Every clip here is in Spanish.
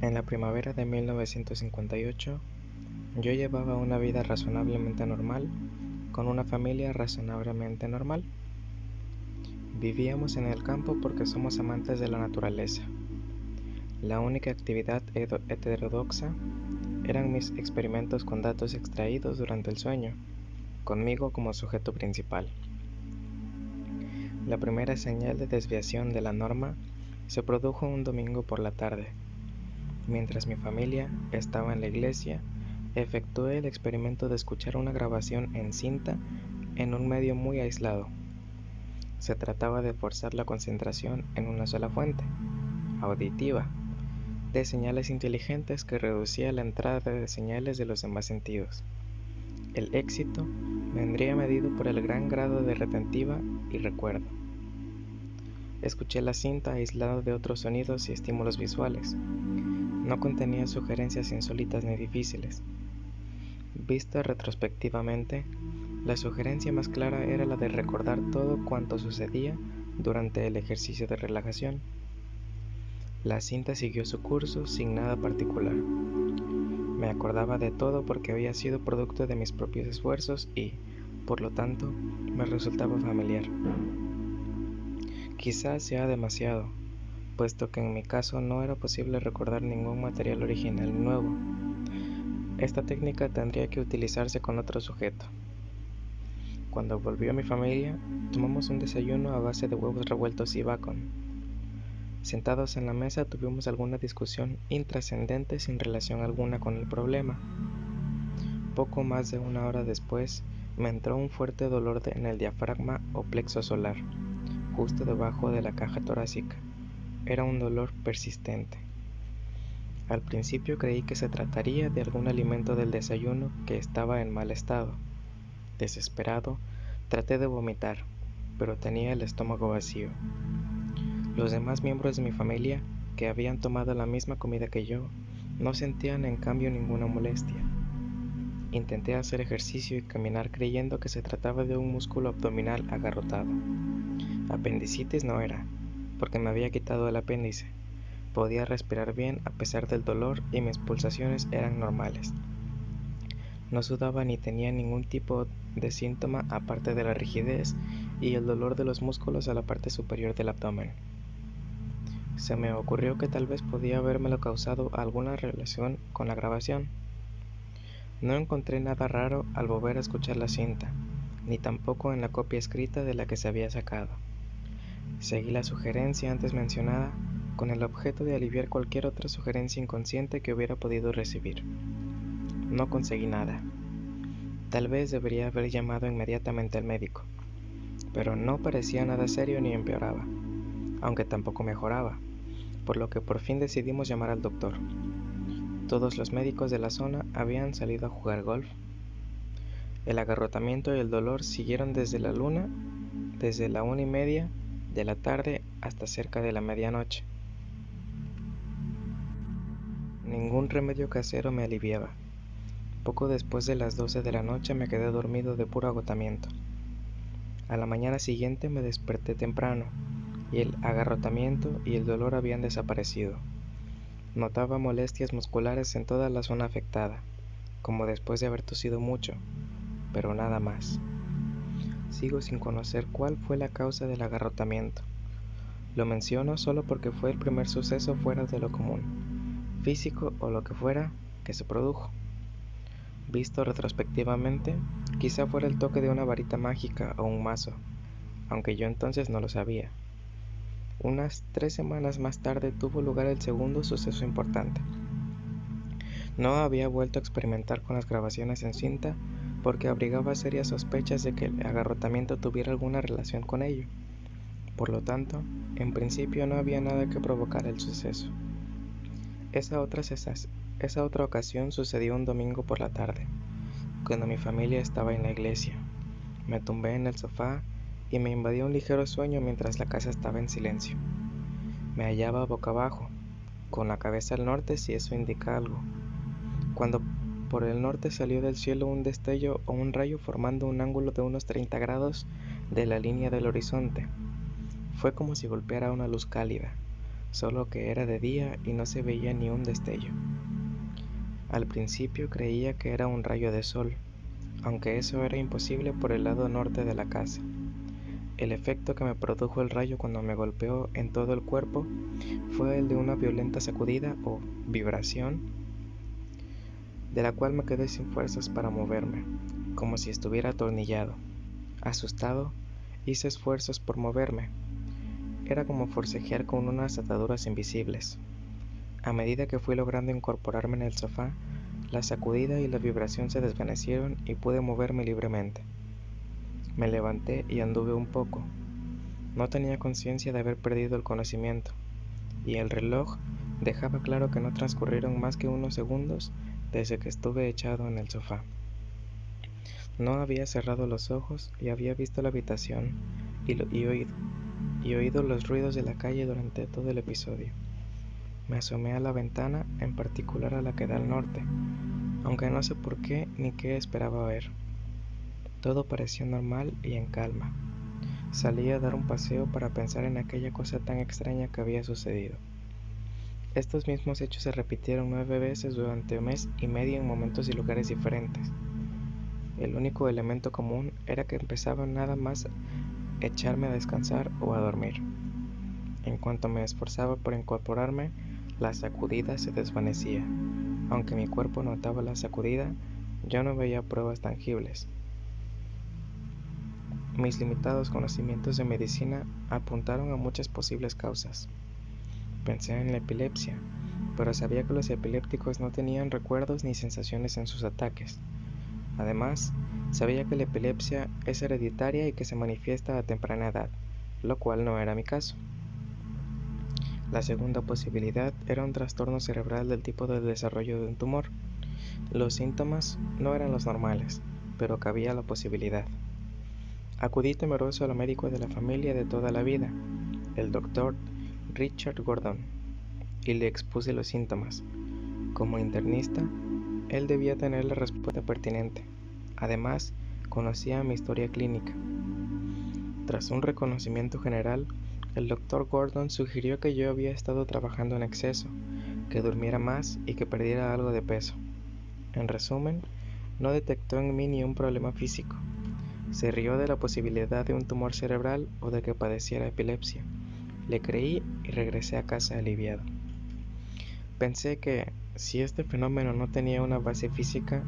En la primavera de 1958, yo llevaba una vida razonablemente normal, con una familia razonablemente normal. Vivíamos en el campo porque somos amantes de la naturaleza. La única actividad heterodoxa eran mis experimentos con datos extraídos durante el sueño, conmigo como sujeto principal. La primera señal de desviación de la norma se produjo un domingo por la tarde. Mientras mi familia estaba en la iglesia, efectué el experimento de escuchar una grabación en cinta en un medio muy aislado. Se trataba de forzar la concentración en una sola fuente, auditiva, de señales inteligentes que reducía la entrada de señales de los demás sentidos. El éxito vendría medido por el gran grado de retentiva y recuerdo. Escuché la cinta aislada de otros sonidos y estímulos visuales. No contenía sugerencias insólitas ni difíciles. Vista retrospectivamente, la sugerencia más clara era la de recordar todo cuanto sucedía durante el ejercicio de relajación. La cinta siguió su curso sin nada particular. Me acordaba de todo porque había sido producto de mis propios esfuerzos y, por lo tanto, me resultaba familiar. Quizás sea demasiado, puesto que en mi caso no era posible recordar ningún material original nuevo. Esta técnica tendría que utilizarse con otro sujeto. Cuando volvió mi familia, tomamos un desayuno a base de huevos revueltos y bacon. Sentados en la mesa tuvimos alguna discusión intrascendente sin relación alguna con el problema. Poco más de una hora después, me entró un fuerte dolor en el diafragma o plexo solar, justo debajo de la caja torácica. Era un dolor persistente. Al principio creí que se trataría de algún alimento del desayuno que estaba en mal estado. Desesperado, traté de vomitar, pero tenía el estómago vacío. Los demás miembros de mi familia, que habían tomado la misma comida que yo, no sentían en cambio ninguna molestia. Intenté hacer ejercicio y caminar creyendo que se trataba de un músculo abdominal agarrotado. Apendicitis no era, porque me había quitado el apéndice. Podía respirar bien a pesar del dolor y mis pulsaciones eran normales. No sudaba ni tenía ningún tipo de síntoma aparte de la rigidez y el dolor de los músculos a la parte superior del abdomen. Se me ocurrió que tal vez podía habérmelo causado alguna relación con la grabación. No encontré nada raro al volver a escuchar la cinta, ni tampoco en la copia escrita de la que se había sacado. Seguí la sugerencia antes mencionada con el objeto de aliviar cualquier otra sugerencia inconsciente que hubiera podido recibir. No conseguí nada. Tal vez debería haber llamado inmediatamente al médico, pero no parecía nada serio ni empeoraba, aunque tampoco mejoraba, por lo que por fin decidimos llamar al doctor. Todos los médicos de la zona habían salido a jugar golf. El agarrotamiento y el dolor siguieron desde la 1:30 de la tarde hasta cerca de la medianoche. Ningún remedio casero me aliviaba. Poco después de las 12 de la noche me quedé dormido de puro agotamiento. A la mañana siguiente me desperté temprano, y el agarrotamiento y el dolor habían desaparecido. Notaba molestias musculares en toda la zona afectada, como después de haber tosido mucho, pero nada más. Sigo sin conocer cuál fue la causa del agarrotamiento. Lo menciono solo porque fue el primer suceso fuera de lo común, físico o lo que fuera, que se produjo. Visto retrospectivamente, quizá fuera el toque de una varita mágica o un mazo, aunque yo entonces no lo sabía. Unas 3 semanas más tarde tuvo lugar el segundo suceso importante. No había vuelto a experimentar con las grabaciones en cinta porque abrigaba serias sospechas de que el agarrotamiento tuviera alguna relación con ello. Por lo tanto, en principio no había nada que provocara el suceso. Esa otra ocasión sucedió un domingo por la tarde, cuando mi familia estaba en la iglesia. Me tumbé en el sofá y me invadió un ligero sueño mientras la casa estaba en silencio. Me hallaba boca abajo, con la cabeza al norte si eso indica algo, cuando por el norte salió del cielo un destello o un rayo formando un ángulo de unos 30 grados de la línea del horizonte. Fue como si golpeara una luz cálida, solo que era de día y no se veía ni un destello. Al principio creía que era un rayo de sol, aunque eso era imposible por el lado norte de la casa. El efecto que me produjo el rayo cuando me golpeó en todo el cuerpo fue el de una violenta sacudida o vibración, de la cual me quedé sin fuerzas para moverme, como si estuviera atornillado. Asustado, hice esfuerzos por moverme. Era como forcejear con unas ataduras invisibles. A medida que fui logrando incorporarme en el sofá, la sacudida y la vibración se desvanecieron y pude moverme libremente. Me levanté y anduve un poco. No tenía conciencia de haber perdido el conocimiento, y el reloj dejaba claro que no transcurrieron más que unos segundos desde que estuve echado en el sofá. No había cerrado los ojos y había visto la habitación y oído los ruidos de la calle durante todo el episodio. Me asomé a la ventana, en particular a la que da al norte, aunque no sé por qué ni qué esperaba ver. Todo pareció normal y en calma. Salí a dar un paseo para pensar en aquella cosa tan extraña que había sucedido. Estos mismos hechos se repitieron 9 veces durante un mes y medio en momentos y lugares diferentes. El único elemento común era que empezaba nada más echarme a descansar o a dormir. En cuanto me esforzaba por incorporarme, la sacudida se desvanecía. Aunque mi cuerpo notaba la sacudida, yo no veía pruebas tangibles. Mis limitados conocimientos de medicina apuntaron a muchas posibles causas. Pensé en la epilepsia, pero sabía que los epilépticos no tenían recuerdos ni sensaciones en sus ataques. Además, sabía que la epilepsia es hereditaria y que se manifiesta a temprana edad, lo cual no era mi caso. La segunda posibilidad era un trastorno cerebral del tipo de desarrollo de un tumor. Los síntomas no eran los normales, pero cabía la posibilidad. Acudí temeroso al médico de la familia de toda la vida, el doctor Richard Gordon, y le expuse los síntomas. Como internista, él debía tener la respuesta pertinente. Además, conocía mi historia clínica. Tras un reconocimiento general, el doctor Gordon sugirió que yo había estado trabajando en exceso, que durmiera más y que perdiera algo de peso. En resumen, no detectó en mí ni un problema físico. Se rió de la posibilidad de un tumor cerebral o de que padeciera epilepsia. Le creí y regresé a casa aliviado. Pensé que, si este fenómeno no tenía una base física,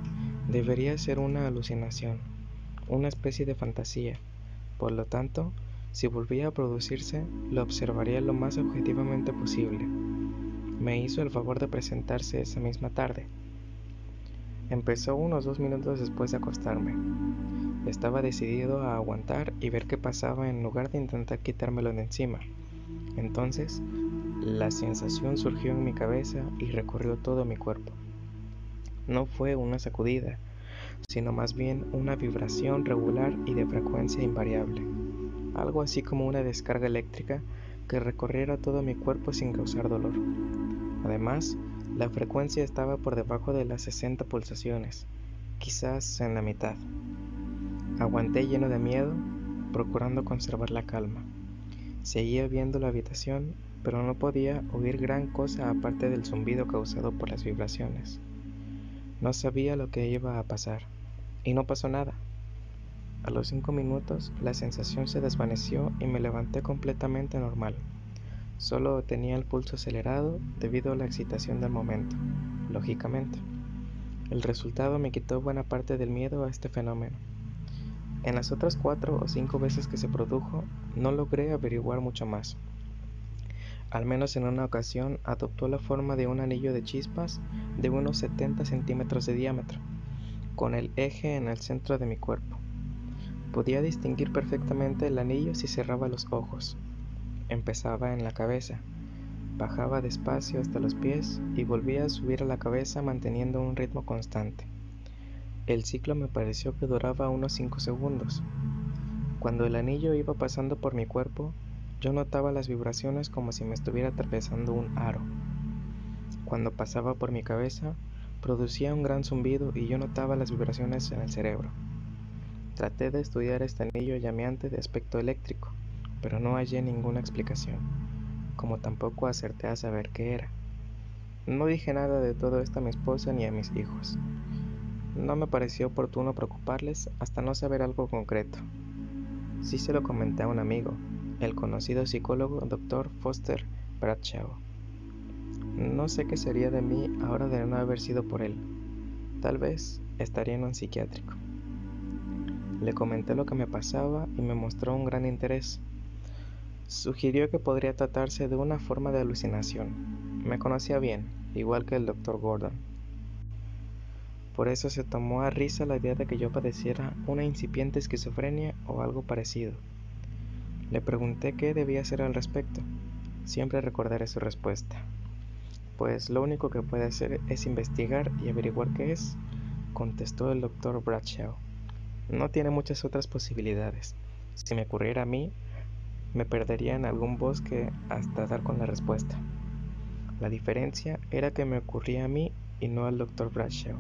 debería ser una alucinación, una especie de fantasía. Por lo tanto, si volvía a producirse, lo observaría lo más objetivamente posible. Me hizo el favor de presentarse esa misma tarde. Empezó unos 2 minutos después de acostarme. Estaba decidido a aguantar y ver qué pasaba en lugar de intentar quitármelo de encima. Entonces, la sensación surgió en mi cabeza y recorrió todo mi cuerpo. No fue una sacudida, sino más bien una vibración regular y de frecuencia invariable. Algo así como una descarga eléctrica que recorriera todo mi cuerpo sin causar dolor. Además, la frecuencia estaba por debajo de las 60 pulsaciones, quizás en la mitad. Aguanté lleno de miedo, procurando conservar la calma. Seguía viendo la habitación, pero no podía oír gran cosa aparte del zumbido causado por las vibraciones. No sabía lo que iba a pasar, y no pasó nada. A los 5 minutos, la sensación se desvaneció y me levanté completamente normal. Solo tenía el pulso acelerado debido a la excitación del momento, lógicamente. El resultado me quitó buena parte del miedo a este fenómeno. En las otras 4 o 5 veces que se produjo, no logré averiguar mucho más. Al menos en una ocasión adoptó la forma de un anillo de chispas de unos 70 centímetros de diámetro, con el eje en el centro de mi cuerpo. Podía distinguir perfectamente el anillo si cerraba los ojos. Empezaba en la cabeza, bajaba despacio hasta los pies y volvía a subir a la cabeza manteniendo un ritmo constante. El ciclo me pareció que duraba unos 5 segundos. Cuando el anillo iba pasando por mi cuerpo, yo notaba las vibraciones como si me estuviera atravesando un aro. Cuando pasaba por mi cabeza, producía un gran zumbido y yo notaba las vibraciones en el cerebro. Traté de estudiar este anillo llameante de aspecto eléctrico, pero no hallé ninguna explicación. como tampoco acerté a saber qué era. No dije nada de todo esto a mi esposa ni a mis hijos. No me pareció oportuno preocuparles hasta no saber algo concreto. Sí se lo comenté a un amigo, el conocido psicólogo Dr. Foster Bradshaw. No sé qué sería de mí ahora de no haber sido por él. Tal vez estaría en un psiquiátrico. Le comenté lo que me pasaba y me mostró un gran interés. Sugirió que podría tratarse de una forma de alucinación. Me conocía bien, igual que el Dr. Gordon. Por eso se tomó a risa la idea de que yo padeciera una incipiente esquizofrenia o algo parecido. Le pregunté qué debía hacer al respecto. Siempre recordaré su respuesta. Pues lo único que puede hacer es investigar y averiguar qué es, contestó el Dr. Bradshaw. No tiene muchas otras posibilidades. Si me ocurriera a mí, me perdería en algún bosque hasta dar con la respuesta. La diferencia era que me ocurría a mí y no al Dr. Bradshaw,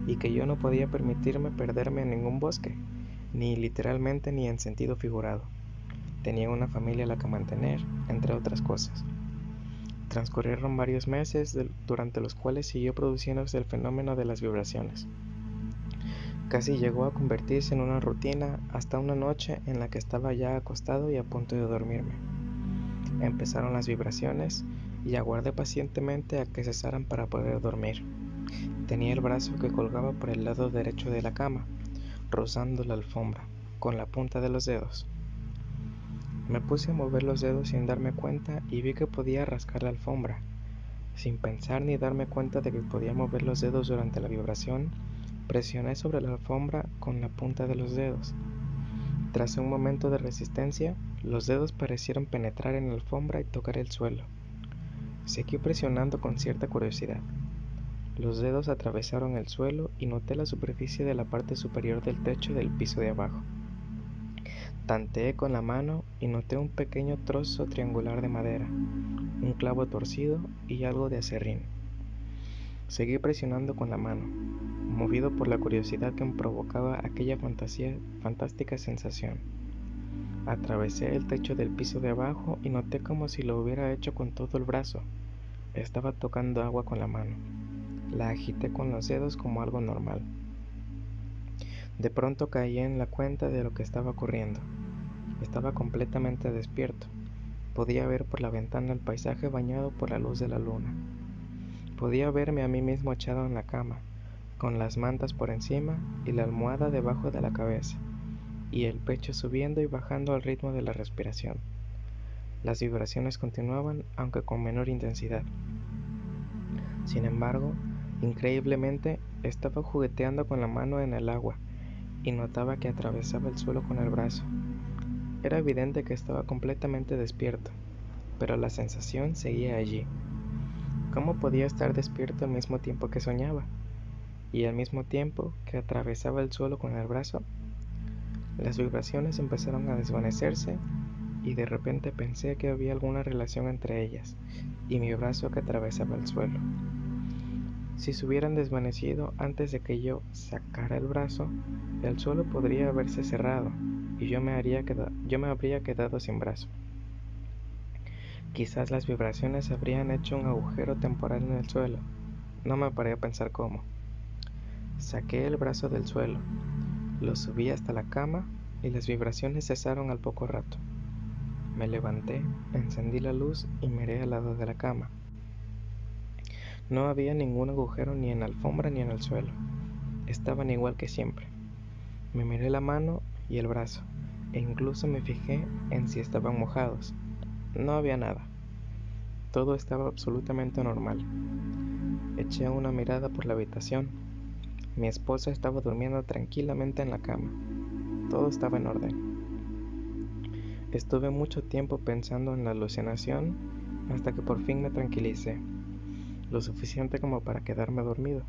y que yo no podía permitirme perderme en ningún bosque, ni literalmente ni en sentido figurado. Tenía una familia a la que mantener, entre otras cosas. Transcurrieron varios meses durante los cuales siguió produciéndose el fenómeno de las vibraciones. Casi llegó a convertirse en una rutina hasta una noche en la que estaba ya acostado y a punto de dormirme. Empezaron las vibraciones y aguardé pacientemente a que cesaran para poder dormir. Tenía el brazo que colgaba por el lado derecho de la cama, rozando la alfombra, con la punta de los dedos. Me puse a mover los dedos sin darme cuenta y vi que podía rascar la alfombra. Sin pensar ni darme cuenta de que podía mover los dedos durante la vibración, presioné sobre la alfombra con la punta de los dedos. Tras un momento de resistencia, los dedos parecieron penetrar en la alfombra y tocar el suelo. Seguí presionando con cierta curiosidad. Los dedos atravesaron el suelo y noté la superficie de la parte superior del techo del piso de abajo. Tanteé con la mano y noté un pequeño trozo triangular de madera, un clavo torcido y algo de aserrín. Seguí presionando con la mano, movido por la curiosidad que me provocaba aquella fantástica sensación. Atravesé el techo del piso de abajo y noté como si lo hubiera hecho con todo el brazo. Estaba tocando agua con la mano. La agité con los dedos como algo normal. De pronto caí en la cuenta de lo que estaba ocurriendo. Estaba completamente despierto. Podía ver por la ventana el paisaje bañado por la luz de la luna. Podía verme a mí mismo echado en la cama, con las mantas por encima y la almohada debajo de la cabeza, y el pecho subiendo y bajando al ritmo de la respiración. Las vibraciones continuaban, aunque con menor intensidad. Sin embargo, increíblemente, estaba jugueteando con la mano en el agua y notaba que atravesaba el suelo con el brazo. Era evidente que estaba completamente despierto, pero la sensación seguía allí. ¿Cómo podía estar despierto al mismo tiempo que soñaba? Y al mismo tiempo que atravesaba el suelo con el brazo. Las vibraciones empezaron a desvanecerse y de repente pensé que había alguna relación entre ellas y mi brazo que atravesaba el suelo. Si se hubieran desvanecido antes de que yo sacara el brazo, el suelo podría haberse cerrado y yo me habría quedado sin brazo. Quizás las vibraciones habrían hecho un agujero temporal en el suelo. No me paré a pensar cómo. Saqué el brazo del suelo, lo subí hasta la cama y las vibraciones cesaron al poco rato. Me levanté, encendí la luz y miré al lado de la cama. No había ningún agujero ni en la alfombra ni en el suelo. Estaban igual que siempre. Me miré la mano y el brazo, e incluso me fijé en si estaban mojados. No había nada. Todo estaba absolutamente normal. Eché una mirada por la habitación. Mi esposa estaba durmiendo tranquilamente en la cama. Todo estaba en orden. Estuve mucho tiempo pensando en la alucinación hasta que por fin me tranquilicé, lo suficiente como para quedarme dormido.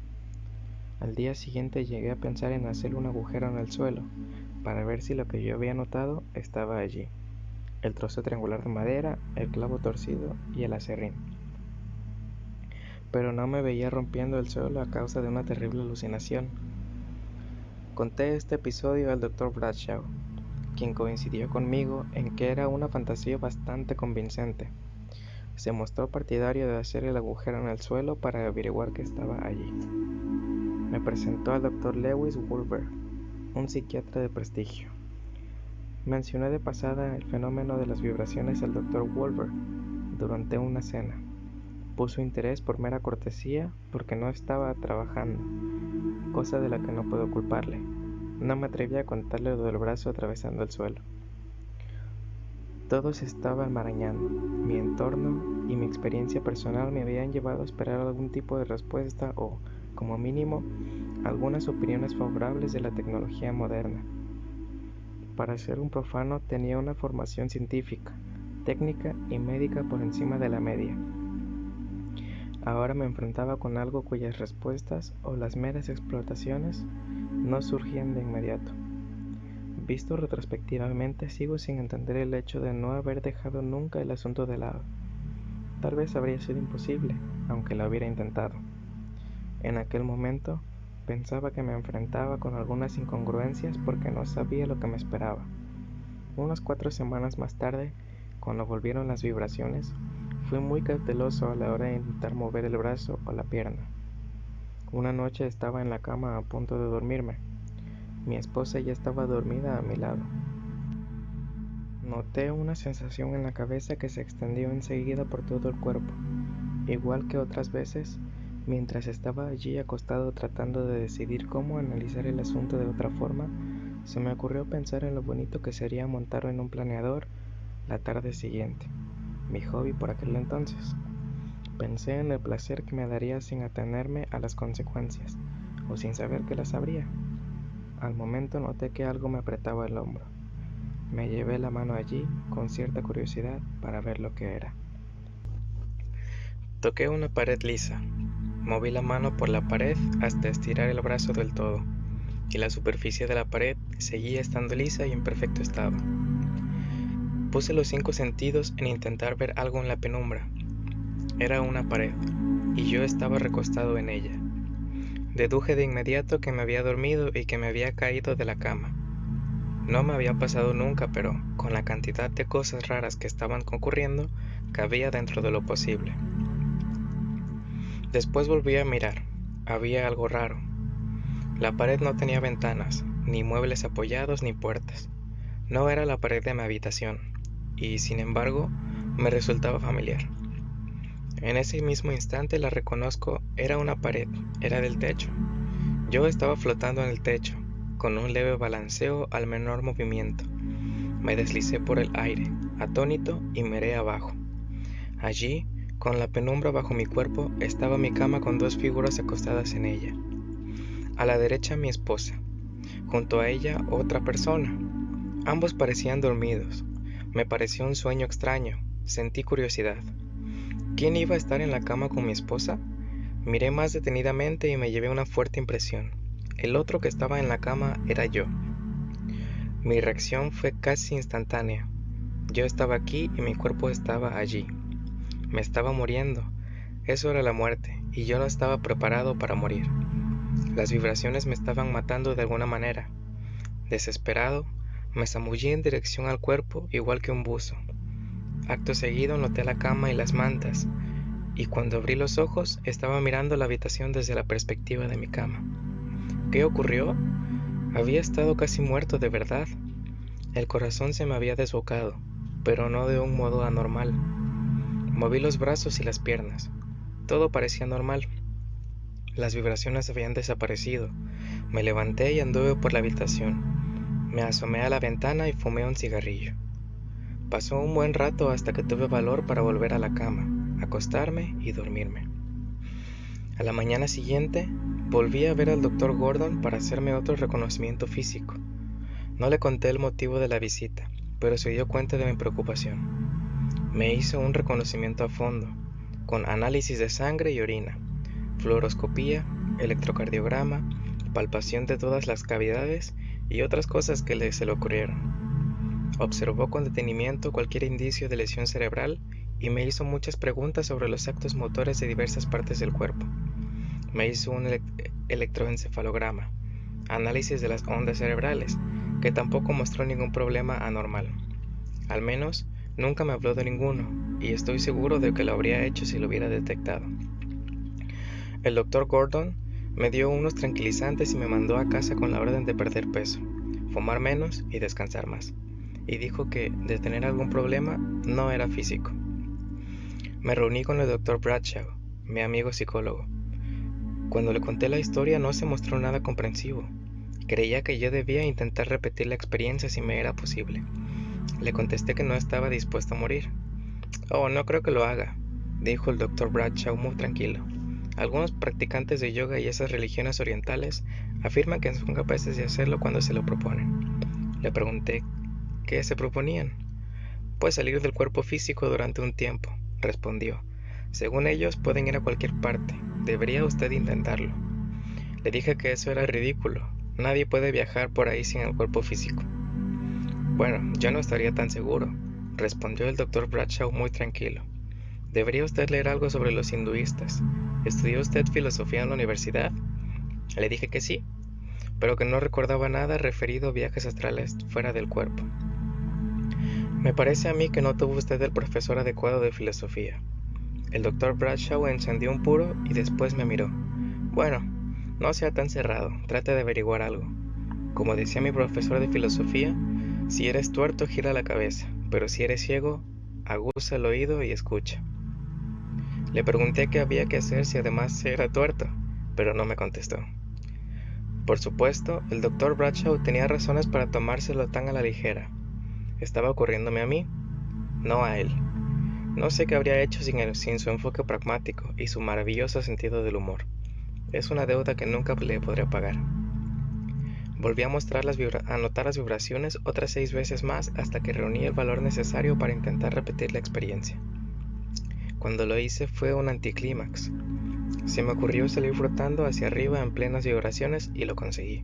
Al día siguiente llegué a pensar en hacer un agujero en el suelo para ver si lo que yo había notado estaba allí: el trozo triangular de madera, el clavo torcido y el aserrín. Pero no me veía rompiendo el suelo a causa de una terrible alucinación. Conté este episodio al Dr. Bradshaw, quien coincidió conmigo en que era una fantasía bastante convincente. se mostró partidario de hacer el agujero en el suelo para averiguar qué estaba allí. Me presentó al Dr. Lewis Wolver, un psiquiatra de prestigio. Mencioné de pasada el fenómeno de las vibraciones al Dr. Wolver durante una cena. Puso interés por mera cortesía porque no estaba trabajando, cosa de la que no puedo culparle. No me atreví a contarle lo del brazo atravesando el suelo. Todo se estaba enmarañando. Mi entorno y mi experiencia personal me habían llevado a esperar algún tipo de respuesta o, como mínimo, algunas opiniones favorables de la tecnología moderna. Para ser un profano tenía una formación científica, técnica y médica por encima de la media. Ahora me enfrentaba con algo cuyas respuestas o las meras explotaciones no surgían de inmediato. Visto retrospectivamente, sigo sin entender el hecho de no haber dejado nunca el asunto de lado. Tal vez habría sido imposible, aunque lo hubiera intentado. En aquel momento, pensaba que me enfrentaba con algunas incongruencias porque no sabía lo que me esperaba. Unas 4 semanas más tarde, cuando volvieron las vibraciones, fui muy cauteloso a la hora de intentar mover el brazo o la pierna. Una noche estaba en la cama a punto de dormirme. Mi esposa ya estaba dormida a mi lado. Noté una sensación en la cabeza que se extendió enseguida por todo el cuerpo. Igual que otras veces, mientras estaba allí acostado tratando de decidir cómo analizar el asunto de otra forma, se me ocurrió pensar en lo bonito que sería montar en un planeador la tarde siguiente, mi hobby por aquel entonces. Pensé en el placer que me daría sin atenerme a las consecuencias, o sin saber que las habría. Al momento noté que algo me apretaba el hombro. Me llevé la mano allí con cierta curiosidad para ver lo que era. Toqué una pared lisa. Moví la mano por la pared hasta estirar el brazo del todo, y la superficie de la pared seguía estando lisa y en perfecto estado. Puse los 5 sentidos en intentar ver algo en la penumbra. Era una pared, y yo estaba recostado en ella. Deduje de inmediato que me había dormido y que me había caído de la cama. No me había pasado nunca, pero con la cantidad de cosas raras que estaban ocurriendo, cabía dentro de lo posible. Después volví a mirar. Había algo raro. La pared no tenía ventanas, ni muebles apoyados, ni puertas. No era la pared de mi habitación, y sin embargo, me resultaba familiar. En ese mismo instante la reconozco, era una pared, era del techo. Yo estaba flotando en el techo, con un leve balanceo al menor movimiento. Me deslicé por el aire, atónito, y miré abajo. Allí, con la penumbra bajo mi cuerpo, estaba mi cama con 2 figuras acostadas en ella. A la derecha mi esposa, junto a ella otra persona. Ambos parecían dormidos. Me pareció un sueño extraño, sentí curiosidad. ¿Quién iba a estar en la cama con mi esposa? Miré más detenidamente y me llevé una fuerte impresión. El otro que estaba en la cama era yo. Mi reacción fue casi instantánea. Yo estaba aquí y mi cuerpo estaba allí. Me estaba muriendo. Eso era la muerte, y yo no estaba preparado para morir. Las vibraciones me estaban matando de alguna manera. Desesperado, me zambullí en dirección al cuerpo igual que un buzo. Acto seguido noté la cama y las mantas, y cuando abrí los ojos estaba mirando la habitación desde la perspectiva de mi cama. ¿Qué ocurrió? Había estado casi muerto de verdad. El corazón se me había desbocado, pero no de un modo anormal. Moví los brazos y las piernas. Todo parecía normal. Las vibraciones habían desaparecido. Me levanté y anduve por la habitación. Me asomé a la ventana y fumé un cigarrillo. Pasó un buen rato hasta que tuve valor para volver a la cama, acostarme y dormirme. A la mañana siguiente, volví a ver al Dr. Gordon para hacerme otro reconocimiento físico. No le conté el motivo de la visita, pero se dio cuenta de mi preocupación. Me hizo un reconocimiento a fondo, con análisis de sangre y orina, fluoroscopía, electrocardiograma, palpación de todas las cavidades y otras cosas que se le ocurrieron. Observó con detenimiento cualquier indicio de lesión cerebral y me hizo muchas preguntas sobre los actos motores de diversas partes del cuerpo. Me hizo un electroencefalograma, análisis de las ondas cerebrales, que tampoco mostró ningún problema anormal. Al menos Nunca me habló de ninguno, y estoy seguro de que lo habría hecho si lo hubiera detectado. El doctor Gordon me dio unos tranquilizantes y me mandó a casa con la orden de perder peso, fumar menos y descansar más. Y dijo que, de tener algún problema, no era físico. Me reuní con el doctor Bradshaw, mi amigo psicólogo. Cuando le conté la historia no se mostró nada comprensivo. Creía que yo debía intentar repetir la experiencia si me era posible. Le contesté que no estaba dispuesto a morir. «Oh, no creo que lo haga», dijo el doctor Bradshaw muy tranquilo. «Algunos practicantes de yoga y esas religiones orientales afirman que son capaces de hacerlo cuando se lo proponen». Le pregunté qué se proponían. «Pues salir del cuerpo físico durante un tiempo», respondió. «Según ellos pueden ir a cualquier parte. Debería usted intentarlo». Le dije que eso era ridículo. Nadie puede viajar por ahí sin el cuerpo físico. «Bueno, yo no estaría tan seguro», respondió el doctor Bradshaw muy tranquilo. «Debería usted leer algo sobre los hinduistas. ¿Estudió usted filosofía en la universidad?» Le dije que sí, pero que no recordaba nada referido a viajes astrales fuera del cuerpo. «Me parece a mí que no tuvo usted el profesor adecuado de filosofía». El doctor Bradshaw encendió un puro y después me miró. «Bueno, no sea tan cerrado, trate de averiguar algo. Como decía mi profesor de filosofía, si eres tuerto gira la cabeza, pero si eres ciego, aguza el oído y escucha». Le pregunté qué había que hacer si además era tuerto, pero no me contestó. Por supuesto, el doctor Bradshaw tenía razones para tomárselo tan a la ligera. ¿Estaba ocurriéndome a mí? No a él. No sé qué habría hecho sin su enfoque pragmático y su maravilloso sentido del humor. Es una deuda que nunca le podré pagar. Volví a anotar las vibraciones otras 6 veces más hasta que reuní el valor necesario para intentar repetir la experiencia. Cuando lo hice fue un anticlímax. Se me ocurrió salir flotando hacia arriba en plenas vibraciones y lo conseguí.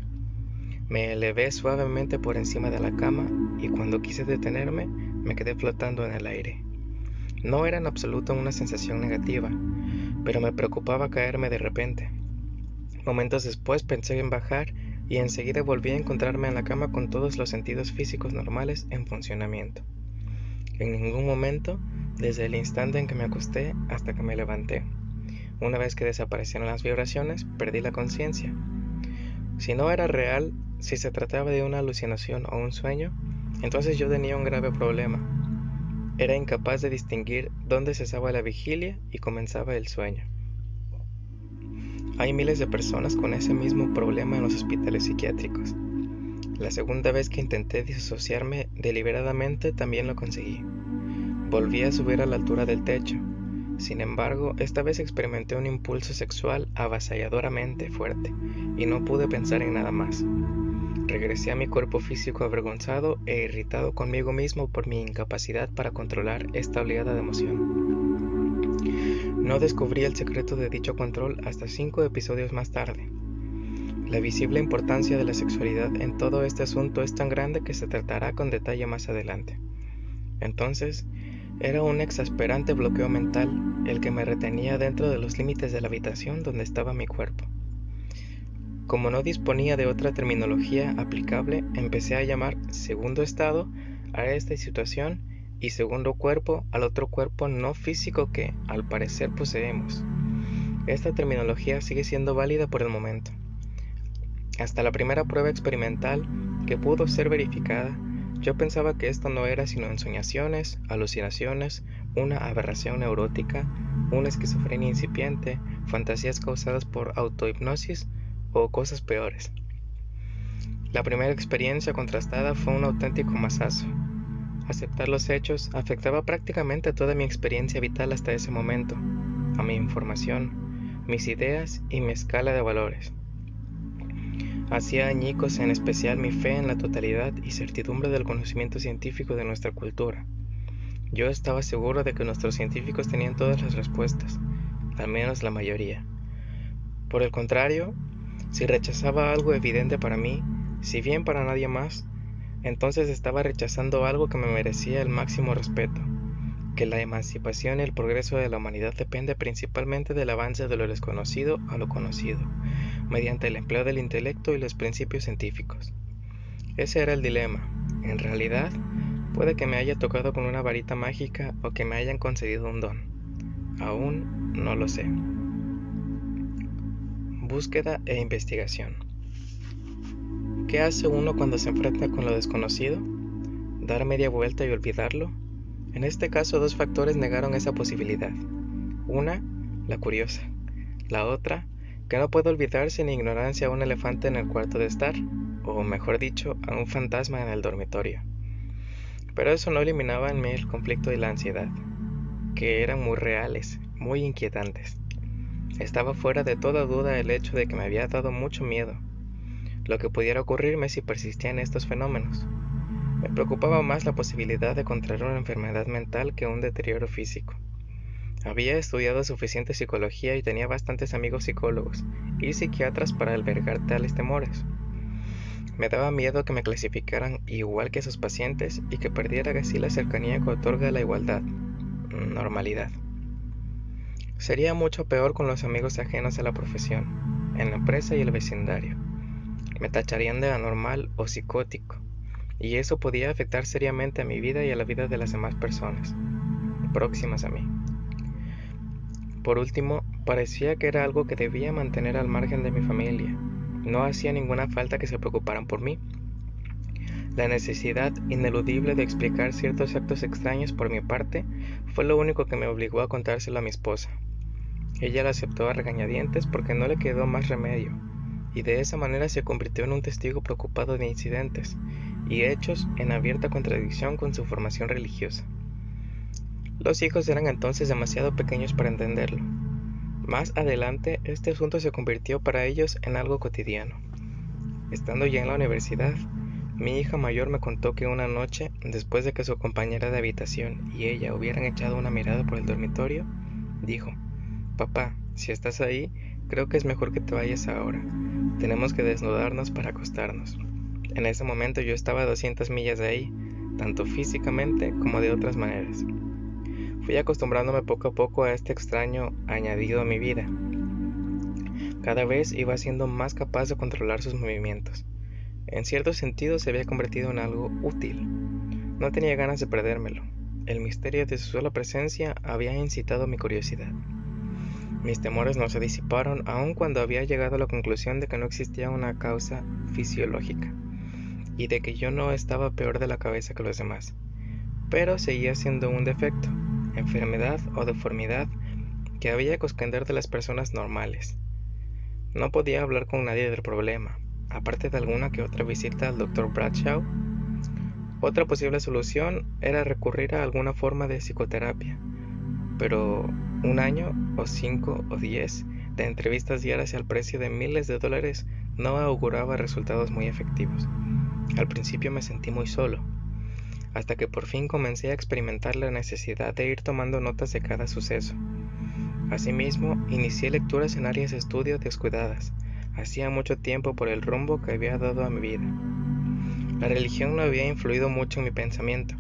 Me elevé suavemente por encima de la cama y cuando quise detenerme, me quedé flotando en el aire. No era en absoluto una sensación negativa, pero me preocupaba caerme de repente. Momentos después pensé en bajar y enseguida volví a encontrarme en la cama con todos los sentidos físicos normales en funcionamiento. En ningún momento, desde el instante en que me acosté hasta que me levanté. Una vez que desaparecieron las vibraciones, perdí la conciencia. Si no era real, si se trataba de una alucinación o un sueño, entonces yo tenía un grave problema. Era incapaz de distinguir dónde cesaba la vigilia y comenzaba el sueño. Hay miles de personas con ese mismo problema en los hospitales psiquiátricos. La segunda vez que intenté disociarme deliberadamente también lo conseguí. Volví a subir a la altura del techo. Sin embargo, esta vez experimenté un impulso sexual avasalladoramente fuerte y no pude pensar en nada más. Regresé a mi cuerpo físico avergonzado e irritado conmigo mismo por mi incapacidad para controlar esta oleada de emoción. No descubrí el secreto de dicho control hasta 5 episodios más tarde. La visible importancia de la sexualidad en todo este asunto es tan grande que se tratará con detalle más adelante. Entonces, era un exasperante bloqueo mental el que me retenía dentro de los límites de la habitación donde estaba mi cuerpo. Como no disponía de otra terminología aplicable, empecé a llamar segundo estado a esta situación y segundo cuerpo al otro cuerpo no físico que, al parecer, poseemos. Esta terminología sigue siendo válida por el momento. Hasta la primera prueba experimental, que pudo ser verificada, yo pensaba que esto no era sino ensoñaciones, alucinaciones, una aberración neurótica, una esquizofrenia incipiente, fantasías causadas por autohipnosis o cosas peores. La primera experiencia contrastada fue un auténtico mazazo. Aceptar los hechos afectaba prácticamente toda mi experiencia vital hasta ese momento, a mi información, mis ideas y mi escala de valores. Hacía añicos en especial mi fe en la totalidad y certidumbre del conocimiento científico de nuestra cultura. Yo estaba seguro de que nuestros científicos tenían todas las respuestas, al menos la mayoría. Por el contrario, si rechazaba algo evidente para mí, si bien para nadie más, entonces estaba rechazando algo que me merecía el máximo respeto, que la emancipación y el progreso de la humanidad depende principalmente del avance de lo desconocido a lo conocido, mediante el empleo del intelecto y los principios científicos. Ese era el dilema. En realidad, Puede que me haya tocado con una varita mágica o que me hayan concedido un don. Aún no lo sé. Búsqueda e investigación. ¿Qué hace uno cuando se enfrenta con lo desconocido? ¿Dar media vuelta y olvidarlo? En este caso, dos factores negaron esa posibilidad. Una, la curiosa. La otra, que no puede olvidarse ni ignorancia a un elefante en el cuarto de estar, o mejor dicho, a un fantasma en el dormitorio. Pero eso no eliminaba en mí el conflicto y la ansiedad, que eran muy reales, muy inquietantes. Estaba fuera de toda duda el hecho de que me había dado mucho miedo, lo que pudiera ocurrirme si persistían estos fenómenos. Me preocupaba más la posibilidad de contraer una enfermedad mental que un deterioro físico. Había estudiado suficiente psicología y tenía bastantes amigos psicólogos y psiquiatras para albergar tales temores. Me daba miedo que me clasificaran igual que sus pacientes y que perdiera así la cercanía que otorga la igualdad, normalidad. Sería mucho peor con los amigos ajenos a la profesión, en la empresa y el vecindario. Me tacharían de anormal o psicótico, y eso podía afectar seriamente a mi vida y a la vida de las demás personas próximas a mí. Por último, parecía que era algo que debía mantener al margen de mi familia. No hacía ninguna falta que se preocuparan por mí. La necesidad ineludible de explicar ciertos actos extraños por mi parte fue lo único que me obligó a contárselo a mi esposa. Ella lo aceptó a regañadientes porque no le quedó más remedio, y de esa manera se convirtió en un testigo preocupado de incidentes y hechos en abierta contradicción con su formación religiosa. Los hijos eran entonces demasiado pequeños para entenderlo. Más adelante, este asunto se convirtió para ellos en algo cotidiano. Estando ya en la universidad, mi hija mayor me contó que una noche, después de que su compañera de habitación y ella hubieran echado una mirada por el dormitorio, dijo: «Papá, si estás ahí, creo que es mejor que te vayas ahora. Tenemos que desnudarnos para acostarnos». En ese momento yo estaba a 200 millas de ahí, tanto físicamente como de otras maneras. Fui acostumbrándome poco a poco a este extraño añadido a mi vida. Cada vez iba siendo más capaz de controlar sus movimientos. En cierto sentido se había convertido en algo útil. No tenía ganas de perdérmelo. El misterio de su sola presencia había incitado mi curiosidad. Mis temores no se disiparon aun cuando había llegado a la conclusión de que no existía una causa fisiológica y de que yo no estaba peor de la cabeza que los demás. Pero seguía siendo un defecto, enfermedad o deformidad que había que esconder de las personas normales. No podía hablar con nadie del problema, aparte de alguna que otra visita al Dr. Bradshaw. Otra posible solución era recurrir a alguna forma de psicoterapia, pero un año, o 5 o 10, de entrevistas diarias al precio de miles de dólares no auguraba resultados muy efectivos. Al principio me sentí muy solo, hasta que por fin comencé a experimentar la necesidad de ir tomando notas de cada suceso. Asimismo, inicié lecturas en áreas de estudio descuidadas, hacía mucho tiempo por el rumbo que había dado a mi vida. La religión no había influido mucho en mi pensamiento,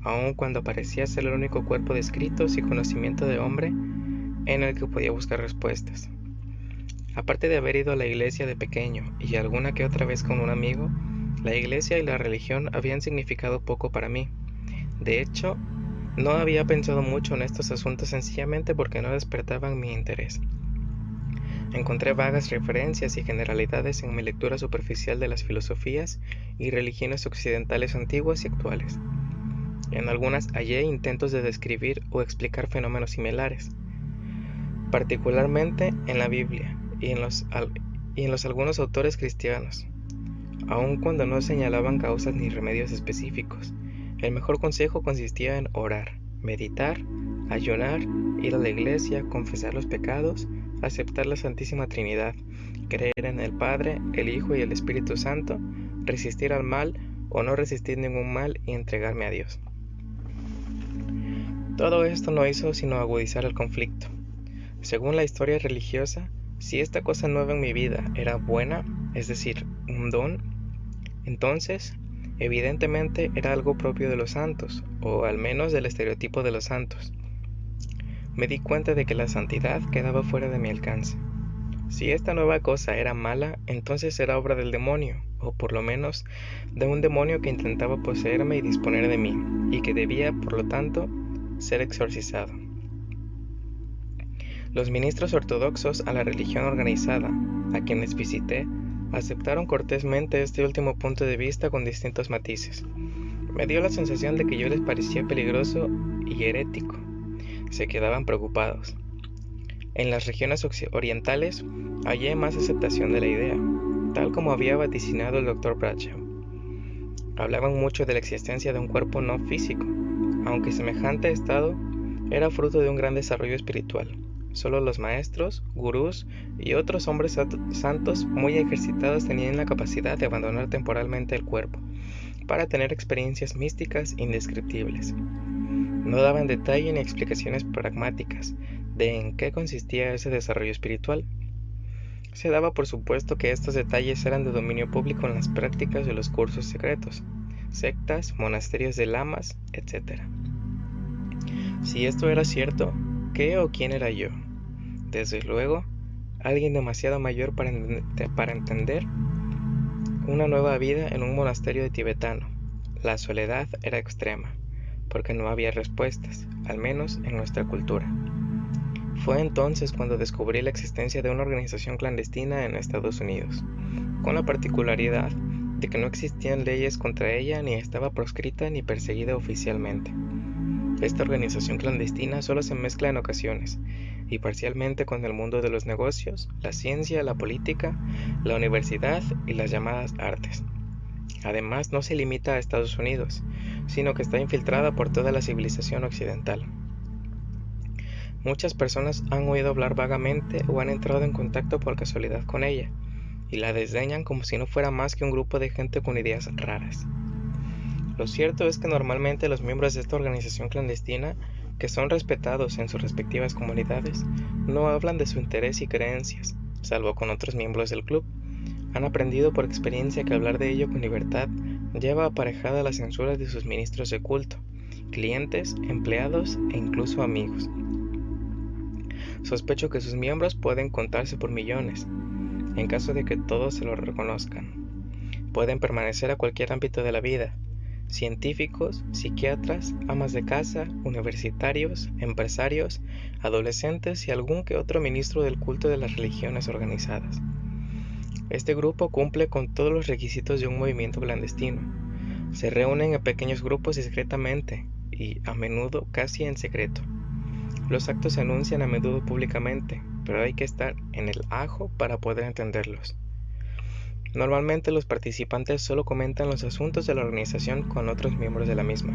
aun cuando parecía ser el único cuerpo de escritos y conocimiento de hombre en el que podía buscar respuestas. Aparte de haber ido a la iglesia de pequeño y alguna que otra vez con un amigo, la iglesia y la religión habían significado poco para mí. De hecho, no había pensado mucho en estos asuntos sencillamente porque no despertaban mi interés. Encontré vagas referencias y generalidades en mi lectura superficial de las filosofías y religiones occidentales antiguas y actuales. En algunas hallé intentos de describir o explicar fenómenos similares, particularmente en la Biblia y en los algunos autores cristianos, aun cuando no señalaban causas ni remedios específicos. El mejor consejo consistía en orar, meditar, ayunar, ir a la iglesia, confesar los pecados, aceptar la Santísima Trinidad, creer en el Padre, el Hijo y el Espíritu Santo, resistir al mal o no resistir ningún mal y entregarme a Dios. Todo esto no hizo sino agudizar el conflicto. Según la historia religiosa, si esta cosa nueva en mi vida era buena, es decir, un don, entonces, evidentemente era algo propio de los santos, o al menos del estereotipo de los santos. Me di cuenta de que la santidad quedaba fuera de mi alcance. Si esta nueva cosa era mala, entonces era obra del demonio, o por lo menos de un demonio que intentaba poseerme y disponer de mí, y que debía, por lo tanto, ser exorcizado. Los ministros ortodoxos a la religión organizada, a quienes visité, aceptaron cortésmente este último punto de vista con distintos matices. Me dio la sensación de que yo les parecía peligroso y herético. Se quedaban preocupados. En las regiones orientales hallé más aceptación de la idea, tal como había vaticinado el Dr. Bradshaw. Hablaban mucho de la existencia de un cuerpo no físico, aunque semejante estado era fruto de un gran desarrollo espiritual. Solo los maestros, gurús y otros hombres santos muy ejercitados tenían la capacidad de abandonar temporalmente el cuerpo para tener experiencias místicas indescriptibles. No daban detalle ni explicaciones pragmáticas de en qué consistía ese desarrollo espiritual. Se daba por supuesto que estos detalles eran de dominio público en las prácticas de los cursos secretos, sectas, monasterios de lamas, etc. Si esto era cierto, ¿qué o quién era yo? Desde luego, alguien demasiado mayor para entender una nueva vida en un monasterio tibetano. La soledad era extrema, porque no había respuestas, al menos en nuestra cultura. Fue entonces cuando descubrí la existencia de una organización clandestina en Estados Unidos, con la particularidad de que no existían leyes contra ella ni estaba proscrita ni perseguida oficialmente. Esta organización clandestina solo se mezcla en ocasiones, y parcialmente con el mundo de los negocios, la ciencia, la política, la universidad y las llamadas artes. Además, no se limita a Estados Unidos, sino que está infiltrada por toda la civilización occidental. Muchas personas han oído hablar vagamente o han entrado en contacto por casualidad con ella, y la desdeñan como si no fuera más que un grupo de gente con ideas raras. Lo cierto es que normalmente los miembros de esta organización clandestina, que son respetados en sus respectivas comunidades, no hablan de su interés y creencias, salvo con otros miembros del club. Han aprendido por experiencia que hablar de ello con libertad lleva aparejada la censura de sus ministros de culto, clientes, empleados e incluso amigos. Sospecho que sus miembros pueden contarse por millones, en caso de que todos se lo reconozcan. Pueden permanecer a cualquier ámbito de la vida: científicos, psiquiatras, amas de casa, universitarios, empresarios, adolescentes y algún que otro ministro del culto de las religiones organizadas. Este grupo cumple con todos los requisitos de un movimiento clandestino. Se reúnen en pequeños grupos discretamente y, a menudo, casi en secreto. Los actos se anuncian a menudo públicamente, pero hay que estar en el ajo para poder entenderlos. Normalmente los participantes solo comentan los asuntos de la organización con otros miembros de la misma.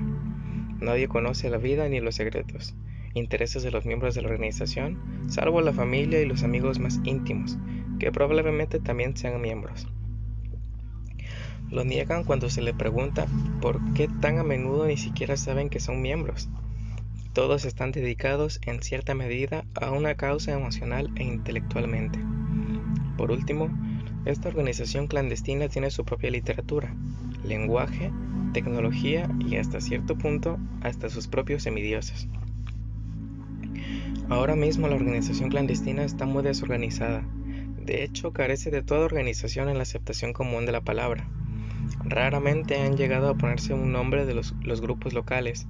Nadie conoce la vida ni los secretos, intereses de los miembros de la organización, salvo la familia y los amigos más íntimos, que probablemente también sean miembros. Lo niegan cuando se le pregunta por qué tan a menudo ni siquiera saben que son miembros. Todos están dedicados en cierta medida a una causa emocional e intelectualmente. Por último, esta organización clandestina tiene su propia literatura, lenguaje, tecnología y hasta cierto punto hasta sus propios semidioses. Ahora mismo la organización clandestina está muy desorganizada. De hecho, carece de toda organización en la aceptación común de la palabra. Raramente han llegado a ponerse un nombre de los grupos locales.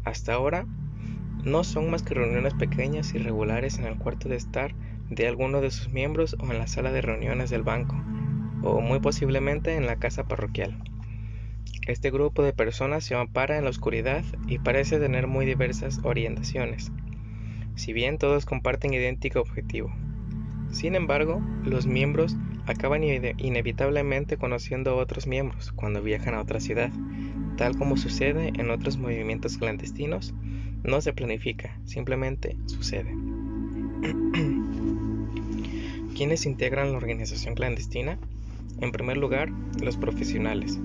Hasta ahora, no son más que reuniones pequeñas y regulares en el cuarto de estar de alguno de sus miembros o en la sala de reuniones del banco, o muy posiblemente en la casa parroquial. Este grupo de personas se ampara en la oscuridad y parece tener muy diversas orientaciones, si bien todos comparten idéntico objetivo. Sin embargo, los miembros acaban inevitablemente conociendo a otros miembros cuando viajan a otra ciudad. Tal como sucede en otros movimientos clandestinos, no se planifica, simplemente sucede. ¿Quiénes integran la organización clandestina? En primer lugar, los profesionales.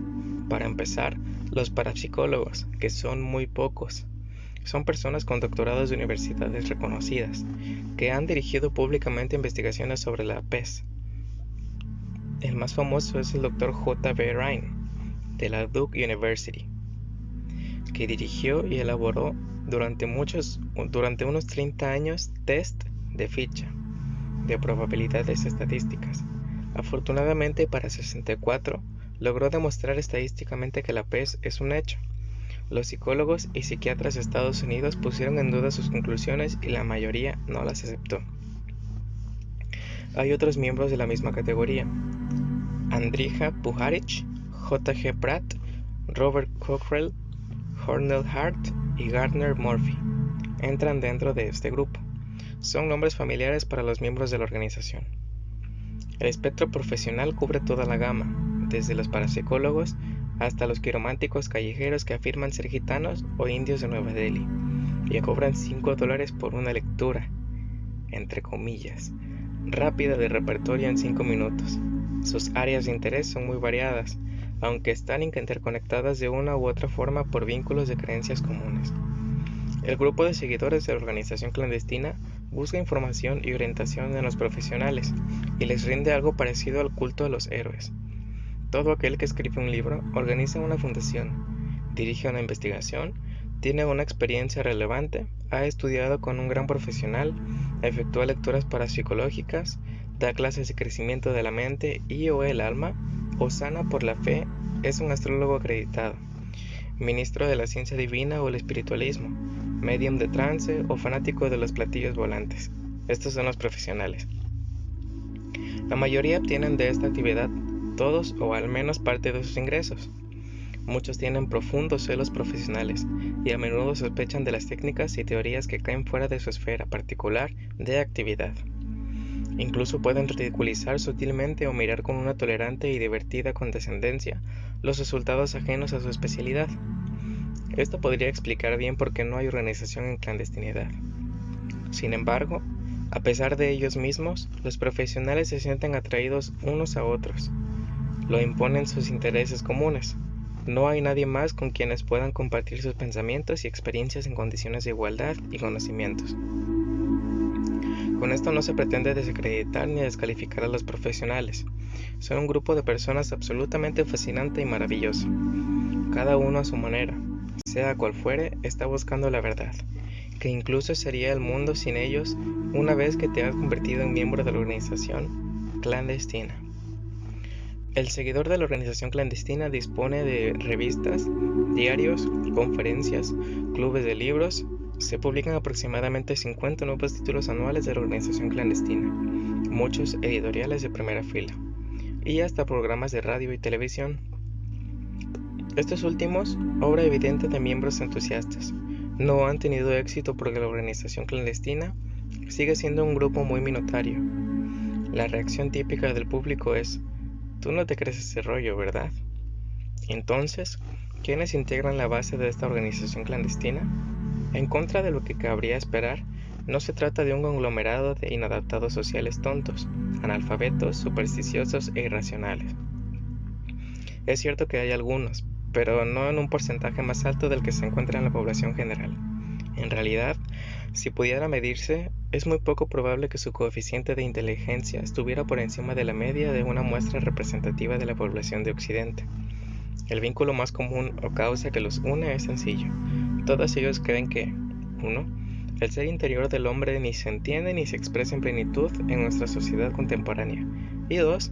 Para empezar, los parapsicólogos, que son muy pocos. Son personas con doctorados de universidades reconocidas, que han dirigido públicamente investigaciones sobre la pez. El más famoso es el Dr. J. B. Rhine, de la Duke University, que dirigió y elaboró durante unos 30 años test de ficha, de probabilidades estadísticas. Afortunadamente para 64, logró demostrar estadísticamente que la pez es un hecho. Los psicólogos y psiquiatras de Estados Unidos pusieron en duda sus conclusiones y la mayoría no las aceptó. Hay otros miembros de la misma categoría: Andrija Puharich, J.G. Pratt, Robert Cockrell, Cornell Hart y Gardner Murphy entran dentro de este grupo. Son nombres familiares para los miembros de la organización. El espectro profesional cubre toda la gama, desde los parapsicólogos hasta los quirománticos callejeros que afirman ser gitanos o indios de Nueva Delhi y cobran $5 por una lectura, entre comillas, rápida de repertorio en 5 minutos. Sus áreas de interés son muy variadas, aunque están interconectadas de una u otra forma por vínculos de creencias comunes. El grupo de seguidores de la organización clandestina busca información y orientación en los profesionales y les rinde algo parecido al culto a los héroes. Todo aquel que escribe un libro, organiza una fundación, dirige una investigación, tiene una experiencia relevante, ha estudiado con un gran profesional, efectúa lecturas parapsicológicas, da clases de crecimiento de la mente y o el alma, o sana por la fe, es un astrólogo acreditado, ministro de la ciencia divina o el espiritualismo, medium de trance o fanático de los platillos volantes. Estos son los profesionales. La mayoría obtienen de esta actividad todos o al menos parte de sus ingresos. Muchos tienen profundos celos profesionales y a menudo sospechan de las técnicas y teorías que caen fuera de su esfera particular de actividad. Incluso pueden ridiculizar sutilmente o mirar con una tolerante y divertida condescendencia los resultados ajenos a su especialidad. Esto podría explicar bien por qué no hay organización en clandestinidad. Sin embargo, a pesar de ellos mismos, los profesionales se sienten atraídos unos a otros. Lo imponen sus intereses comunes. No hay nadie más con quienes puedan compartir sus pensamientos y experiencias en condiciones de igualdad y conocimientos. Con esto no se pretende desacreditar ni descalificar a los profesionales. Son un grupo de personas absolutamente fascinante y maravilloso. Cada uno a su manera, sea cual fuere, está buscando la verdad, que incluso sería el mundo sin ellos una vez que te has convertido en miembro de la organización clandestina. El seguidor de la organización clandestina dispone de revistas, diarios, conferencias, clubes de libros. Se publican aproximadamente 50 nuevos títulos anuales de la organización clandestina, muchos editoriales de primera fila, y hasta programas de radio y televisión. Estos últimos, obra evidente de miembros entusiastas, no han tenido éxito porque la organización clandestina sigue siendo un grupo muy minoritario. La reacción típica del público es: tú no te crees ese rollo, ¿verdad? Entonces, ¿quiénes integran la base de esta organización clandestina? En contra de lo que cabría esperar, no se trata de un conglomerado de inadaptados sociales tontos, analfabetos, supersticiosos e irracionales. Es cierto que hay algunos, pero no en un porcentaje más alto del que se encuentra en la población general. En realidad, si pudiera medirse, es muy poco probable que su coeficiente de inteligencia estuviera por encima de la media de una muestra representativa de la población de Occidente. El vínculo más común o causa que los une es sencillo. Todos ellos creen que 1. El ser interior del hombre ni se entiende ni se expresa en plenitud en nuestra sociedad contemporánea. Y 2.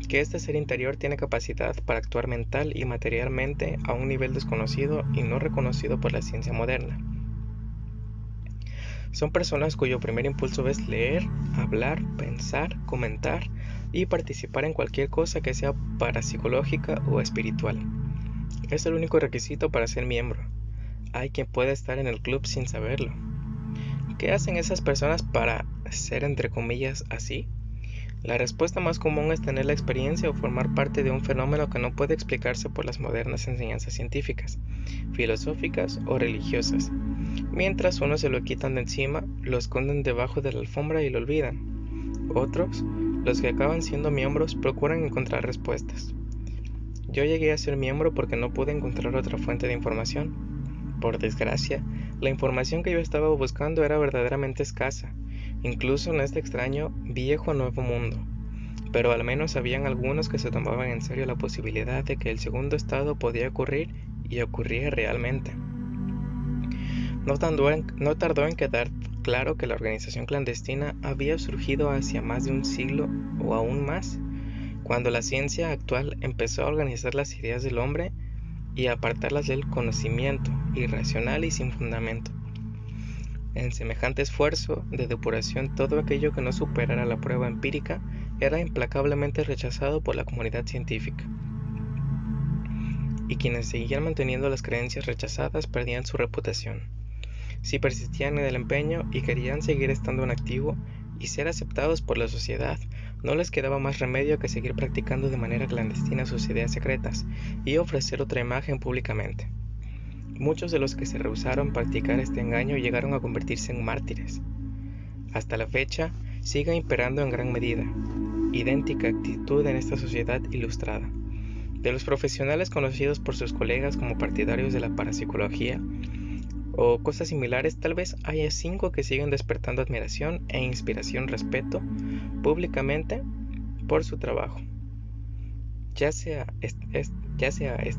Que este ser interior tiene capacidad para actuar mental y materialmente a un nivel desconocido y no reconocido por la ciencia moderna. Son personas cuyo primer impulso es leer, hablar, pensar, comentar y participar en cualquier cosa que sea parapsicológica o espiritual. Es el único requisito para ser miembro. Hay quien puede estar en el club sin saberlo. ¿Qué hacen esas personas para ser, entre comillas, así? La respuesta más común es tener la experiencia o formar parte de un fenómeno que no puede explicarse por las modernas enseñanzas científicas, filosóficas o religiosas. Mientras unos se lo quitan de encima, lo esconden debajo de la alfombra y lo olvidan. Otros, los que acaban siendo miembros, procuran encontrar respuestas. Yo llegué a ser miembro porque no pude encontrar otra fuente de información. Por desgracia, la información que yo estaba buscando era verdaderamente escasa, incluso en este extraño, viejo nuevo mundo. Pero al menos habían algunos que se tomaban en serio la posibilidad de que el segundo estado podía ocurrir y ocurría realmente. No tardó en quedar claro que la organización clandestina había surgido hacia más de un siglo o aún más, cuando la ciencia actual empezó a organizar las ideas del hombre y a apartarlas del conocimiento irracional y sin fundamento. En semejante esfuerzo de depuración, todo aquello que no superara la prueba empírica era implacablemente rechazado por la comunidad científica. Y quienes seguían manteniendo las creencias rechazadas perdían su reputación. Si persistían en el empeño y querían seguir estando en activo y ser aceptados por la sociedad, no les quedaba más remedio que seguir practicando de manera clandestina sus ideas secretas y ofrecer otra imagen públicamente. Muchos de los que se rehusaron a practicar este engaño llegaron a convertirse en mártires. Hasta la fecha, sigue imperando en gran medida idéntica actitud en esta sociedad ilustrada. De los profesionales conocidos por sus colegas como partidarios de la parapsicología o cosas similares, tal vez haya 5 que siguen despertando admiración e inspiración respeto públicamente por su trabajo, ya sea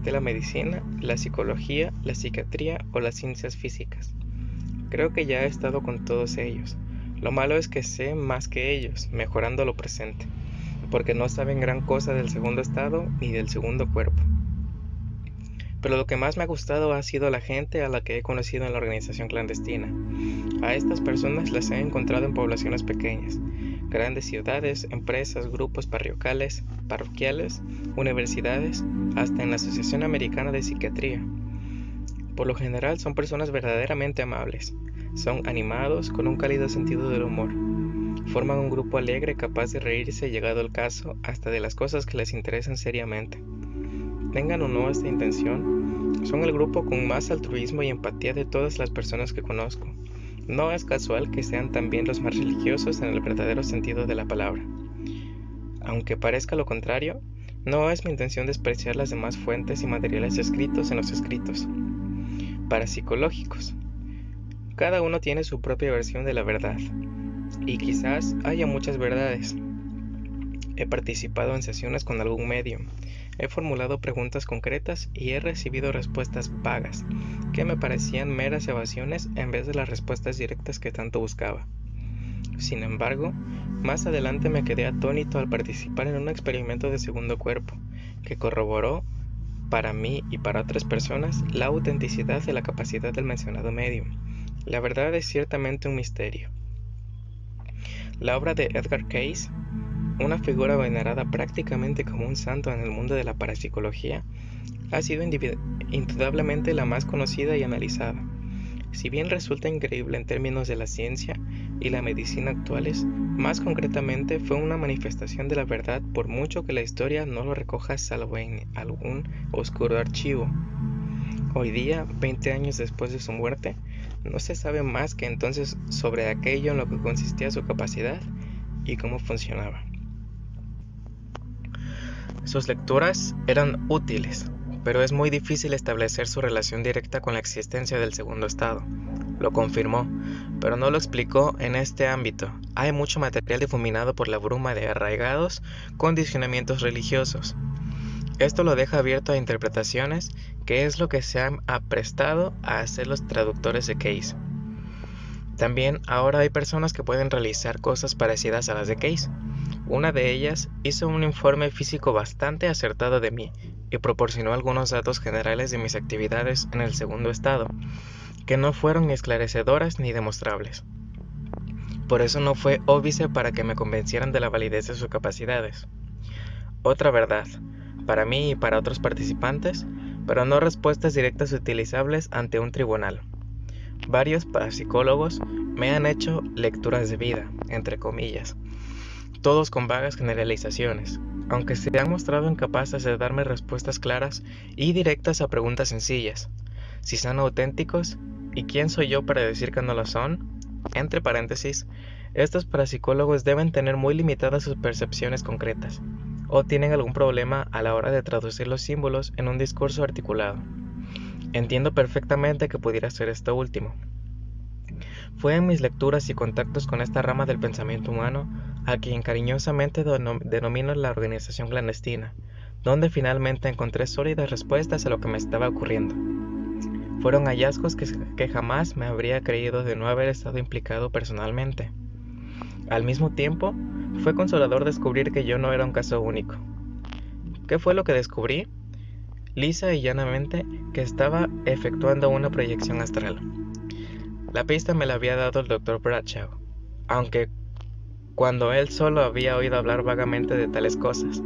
la medicina, la psicología, la psiquiatría o las ciencias físicas. Creo que ya he estado con todos ellos. Lo malo es que sé más que ellos, mejorando lo presente, porque no saben gran cosa del segundo estado ni del segundo cuerpo. Pero lo que más me ha gustado ha sido la gente a la que he conocido en la organización clandestina. A estas personas las he encontrado en poblaciones pequeñas, grandes ciudades, empresas, grupos parroquiales, universidades, hasta en la Asociación Americana de Psiquiatría. Por lo general son personas verdaderamente amables, son animados con un cálido sentido del humor, forman un grupo alegre capaz de reírse llegado el caso hasta de las cosas que les interesan seriamente. Tengan o no esta intención, son el grupo con más altruismo y empatía de todas las personas que conozco. No es casual que sean también los más religiosos en el verdadero sentido de la palabra. Aunque parezca lo contrario, no es mi intención despreciar las demás fuentes y materiales escritos en los escritos parapsicológicos. Cada uno tiene su propia versión de la verdad, y quizás haya muchas verdades. He participado en sesiones con algún medium, he formulado preguntas concretas y he recibido respuestas vagas, que me parecían meras evasiones en vez de las respuestas directas que tanto buscaba. Sin embargo, más adelante me quedé atónito al participar en un experimento de segundo cuerpo, que corroboró, para mí y para otras personas, la autenticidad de la capacidad del mencionado medium. La verdad es ciertamente un misterio. La obra de Edgar Cayce, una figura venerada prácticamente como un santo en el mundo de la parapsicología, ha sido indudablemente la más conocida y analizada. Si bien resulta increíble en términos de la ciencia y la medicina actuales, más concretamente fue una manifestación de la verdad por mucho que la historia no lo recoja salvo en algún oscuro archivo. Hoy día, 20 años después de su muerte, no se sabe más que entonces sobre aquello en lo que consistía su capacidad y cómo funcionaba. Sus lecturas eran útiles, pero es muy difícil establecer su relación directa con la existencia del segundo estado. Lo confirmó, pero no lo explicó en este ámbito. Hay mucho material difuminado por la bruma de arraigados condicionamientos religiosos. Esto lo deja abierto a interpretaciones, que es lo que se han aprestado a hacer los traductores de Cayce. También ahora hay personas que pueden realizar cosas parecidas a las de Cayce. Una de ellas hizo un informe físico bastante acertado de mí y proporcionó algunos datos generales de mis actividades en el segundo estado, que no fueron ni esclarecedoras ni demostrables. Por eso no fue óbice para que me convencieran de la validez de sus capacidades. Otra verdad, para mí y para otros participantes, pero no respuestas directas utilizables ante un tribunal. Varios parapsicólogos me han hecho lecturas de vida, entre comillas, todos con vagas generalizaciones, aunque se han mostrado incapaces de darme respuestas claras y directas a preguntas sencillas. Si son auténticos, ¿y quién soy yo para decir que no lo son? Entre paréntesis, estos parapsicólogos deben tener muy limitadas sus percepciones concretas, o tienen algún problema a la hora de traducir los símbolos en un discurso articulado. Entiendo perfectamente que pudiera ser esto último. Fue en mis lecturas y contactos con esta rama del pensamiento humano, a quien cariñosamente denomino la organización clandestina, donde finalmente encontré sólidas respuestas a lo que me estaba ocurriendo. Fueron hallazgos que jamás me habría creído de no haber estado implicado personalmente. Al mismo tiempo, fue consolador descubrir que yo no era un caso único. ¿Qué fue lo que descubrí? Lisa y llanamente que estaba efectuando una proyección astral. La pista me la había dado el Dr. Bradshaw, aunque cuando él solo había oído hablar vagamente de tales cosas.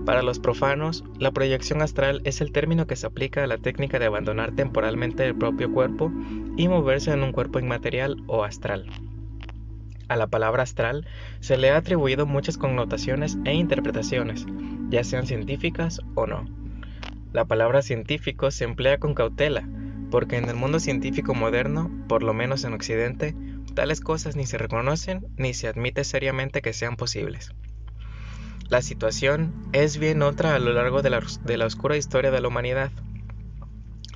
Para los profanos, la proyección astral es el término que se aplica a la técnica de abandonar temporalmente el propio cuerpo y moverse en un cuerpo inmaterial o astral. A la palabra astral se le ha atribuido muchas connotaciones e interpretaciones, ya sean científicas o no. La palabra científico se emplea con cautela, porque en el mundo científico moderno, por lo menos en Occidente, tales cosas ni se reconocen ni se admite seriamente que sean posibles. La situación es bien otra a lo largo de la oscura historia de la humanidad.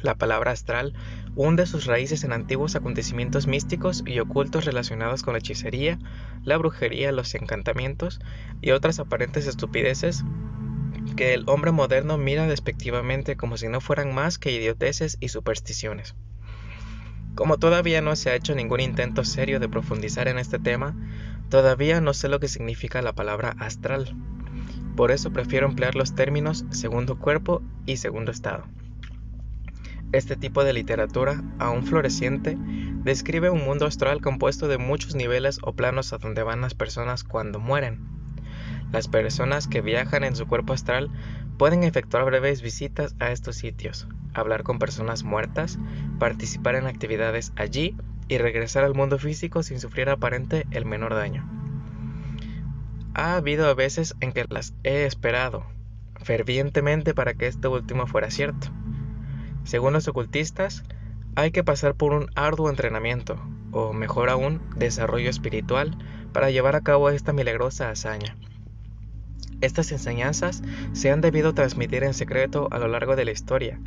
La palabra astral hunde sus raíces en antiguos acontecimientos místicos y ocultos relacionados con la hechicería, la brujería, los encantamientos y otras aparentes estupideces que el hombre moderno mira despectivamente como si no fueran más que idioteces y supersticiones. Como todavía no se ha hecho ningún intento serio de profundizar en este tema, todavía no sé lo que significa la palabra astral. Por eso prefiero emplear los términos segundo cuerpo y segundo estado. Este tipo de literatura, aún floreciente, describe un mundo astral compuesto de muchos niveles o planos a donde van las personas cuando mueren. Las personas que viajan en su cuerpo astral pueden efectuar breves visitas a estos sitios, hablar con personas muertas, participar en actividades allí y regresar al mundo físico sin sufrir aparente el menor daño. Ha habido veces en que las he esperado fervientemente para que esto último fuera cierto. Según los ocultistas, hay que pasar por un arduo entrenamiento, o mejor aún, desarrollo espiritual, para llevar a cabo esta milagrosa hazaña. Estas enseñanzas se han debido transmitir en secreto a lo largo de la historia,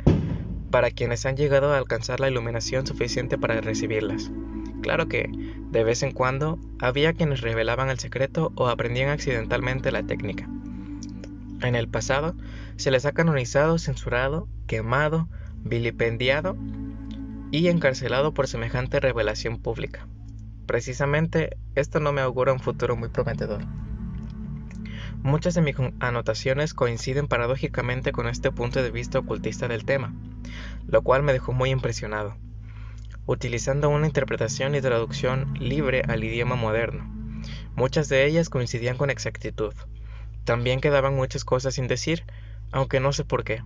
para quienes han llegado a alcanzar la iluminación suficiente para recibirlas. Claro que, de vez en cuando, había quienes revelaban el secreto o aprendían accidentalmente la técnica. En el pasado, se les ha canonizado, censurado, quemado, vilipendiado y encarcelado por semejante revelación pública. Precisamente, esto no me augura un futuro muy prometedor. Muchas de mis anotaciones coinciden paradójicamente con este punto de vista ocultista del tema, lo cual me dejó muy impresionado. Utilizando una interpretación y traducción libre al idioma moderno, muchas de ellas coincidían con exactitud. También quedaban muchas cosas sin decir, aunque no sé por qué.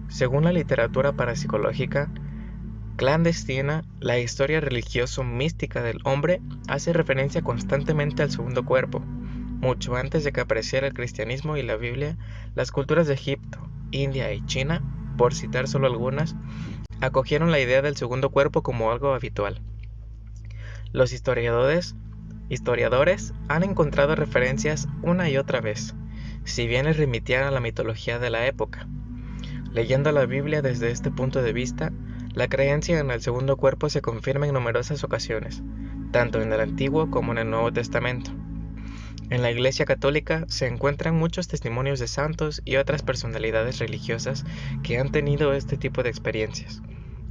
Según la literatura parapsicológica clandestina, la historia religioso-mística del hombre hace referencia constantemente al segundo cuerpo. Mucho antes de que apareciera el cristianismo y la Biblia, las culturas de Egipto, India y China, por citar solo algunas, acogieron la idea del segundo cuerpo como algo habitual. Los historiadores han encontrado referencias una y otra vez, si bien les remitían a la mitología de la época. Leyendo la Biblia desde este punto de vista, la creencia en el segundo cuerpo se confirma en numerosas ocasiones, tanto en el Antiguo como en el Nuevo Testamento. En la Iglesia Católica se encuentran muchos testimonios de santos y otras personalidades religiosas que han tenido este tipo de experiencias,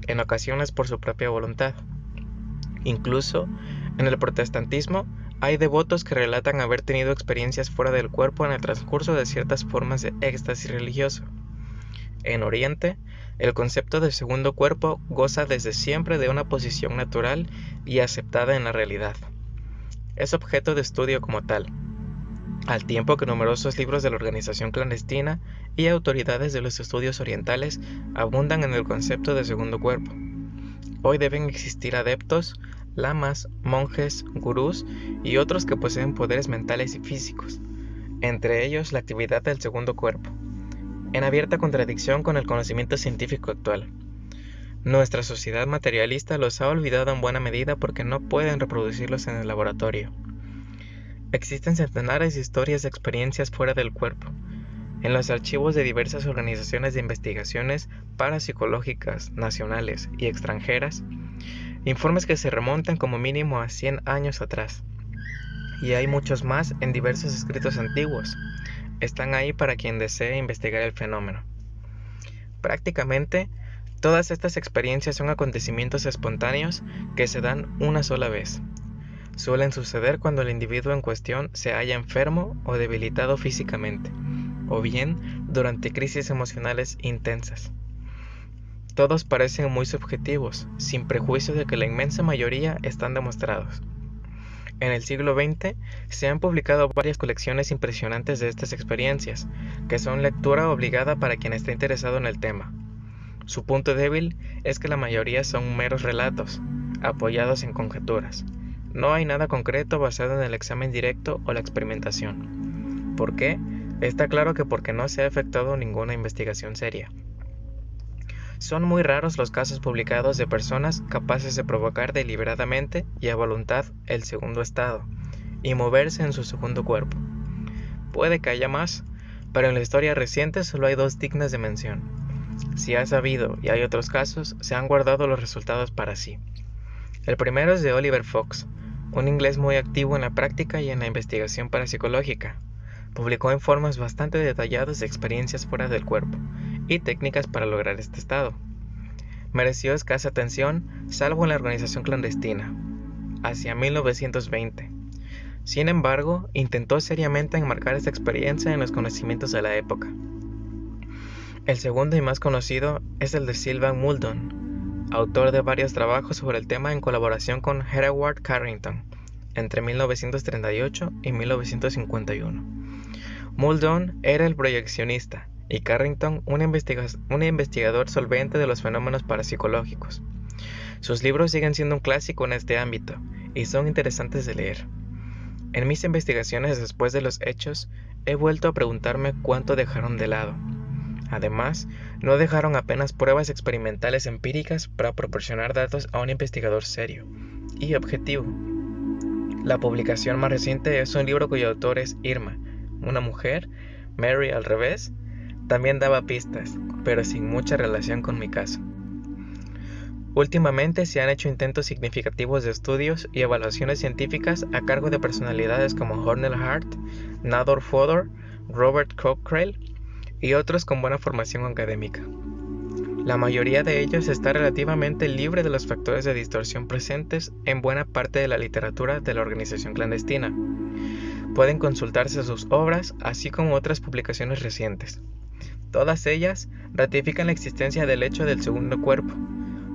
en ocasiones por su propia voluntad. Incluso, en el protestantismo, hay devotos que relatan haber tenido experiencias fuera del cuerpo en el transcurso de ciertas formas de éxtasis religioso. En Oriente, el concepto de segundo cuerpo goza desde siempre de una posición natural y aceptada en la realidad. Es objeto de estudio como tal, al tiempo que numerosos libros de la organización clandestina y autoridades de los estudios orientales abundan en el concepto de segundo cuerpo. Hoy deben existir adeptos, lamas, monjes, gurús y otros que poseen poderes mentales y físicos, entre ellos la actividad del segundo cuerpo, en abierta contradicción con el conocimiento científico actual. Nuestra sociedad materialista los ha olvidado en buena medida porque no pueden reproducirlos en el laboratorio. Existen centenares de historias de experiencias fuera del cuerpo, en los archivos de diversas organizaciones de investigaciones parapsicológicas nacionales y extranjeras, informes que se remontan como mínimo a 100 años atrás, y hay muchos más en diversos escritos antiguos. Están ahí para quien desee investigar el fenómeno. Prácticamente, Todas estas experiencias son acontecimientos espontáneos que se dan una sola vez. Suelen suceder cuando el individuo en cuestión se halla enfermo o debilitado físicamente, o bien durante crisis emocionales intensas. Todos parecen muy subjetivos, sin prejuicio de que la inmensa mayoría están demostrados. En el siglo XX se han publicado varias colecciones impresionantes de estas experiencias, que son lectura obligada para quien está interesado en el tema. Su punto débil es que la mayoría son meros relatos, apoyados en conjeturas. No hay nada concreto basado en el examen directo o la experimentación. ¿Por qué? Está claro que porque no se ha efectuado ninguna investigación seria. Son muy raros los casos publicados de personas capaces de provocar deliberadamente y a voluntad el segundo estado, y moverse en su segundo cuerpo. Puede que haya más, pero en la historia reciente solo hay dos dignas de mención. Si ha sabido y hay otros casos, se han guardado los resultados para sí. El primero es de Oliver Fox, un inglés muy activo en la práctica y en la investigación parapsicológica. Publicó informes bastante detallados de experiencias fuera del cuerpo y técnicas para lograr este estado. Mereció escasa atención, salvo en la organización clandestina, hacia 1920. Sin embargo, intentó seriamente enmarcar esta experiencia en los conocimientos de la época. El segundo y más conocido es el de Sylvan Muldoon, autor de varios trabajos sobre el tema en colaboración con Hereward Carrington, entre 1938 y 1951. Muldoon era el proyeccionista y Carrington un investigador solvente de los fenómenos parapsicológicos. Sus libros siguen siendo un clásico en este ámbito y son interesantes de leer. En mis investigaciones después de los hechos, he vuelto a preguntarme cuánto dejaron de lado. Además, no dejaron apenas pruebas experimentales empíricas para proporcionar datos a un investigador serio y objetivo. La publicación más reciente es un libro cuyo autor es Irma, una mujer, Mary al revés. También daba pistas, pero sin mucha relación con mi caso. Últimamente se han hecho intentos significativos de estudios y evaluaciones científicas a cargo de personalidades como Hornell Hart, Nador Fodor, Robert Cockrell y otros con buena formación académica. La mayoría de ellos está relativamente libre de los factores de distorsión presentes en buena parte de la literatura de la organización clandestina. Pueden consultarse sus obras, así como otras publicaciones recientes. Todas ellas ratifican la existencia del hecho del segundo cuerpo,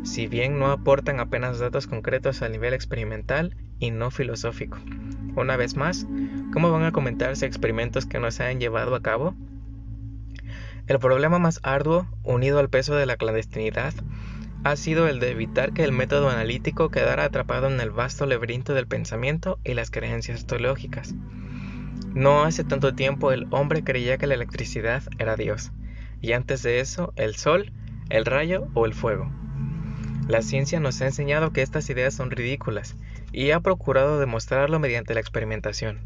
si bien no aportan apenas datos concretos a nivel experimental y no filosófico. Una vez más, ¿cómo van a comentarse experimentos que no se han llevado a cabo? El problema más arduo, unido al peso de la clandestinidad, ha sido el de evitar que el método analítico quedara atrapado en el vasto laberinto del pensamiento y las creencias teológicas. No hace tanto tiempo el hombre creía que la electricidad era Dios, y antes de eso el sol, el rayo o el fuego. La ciencia nos ha enseñado que estas ideas son ridículas, y ha procurado demostrarlo mediante la experimentación.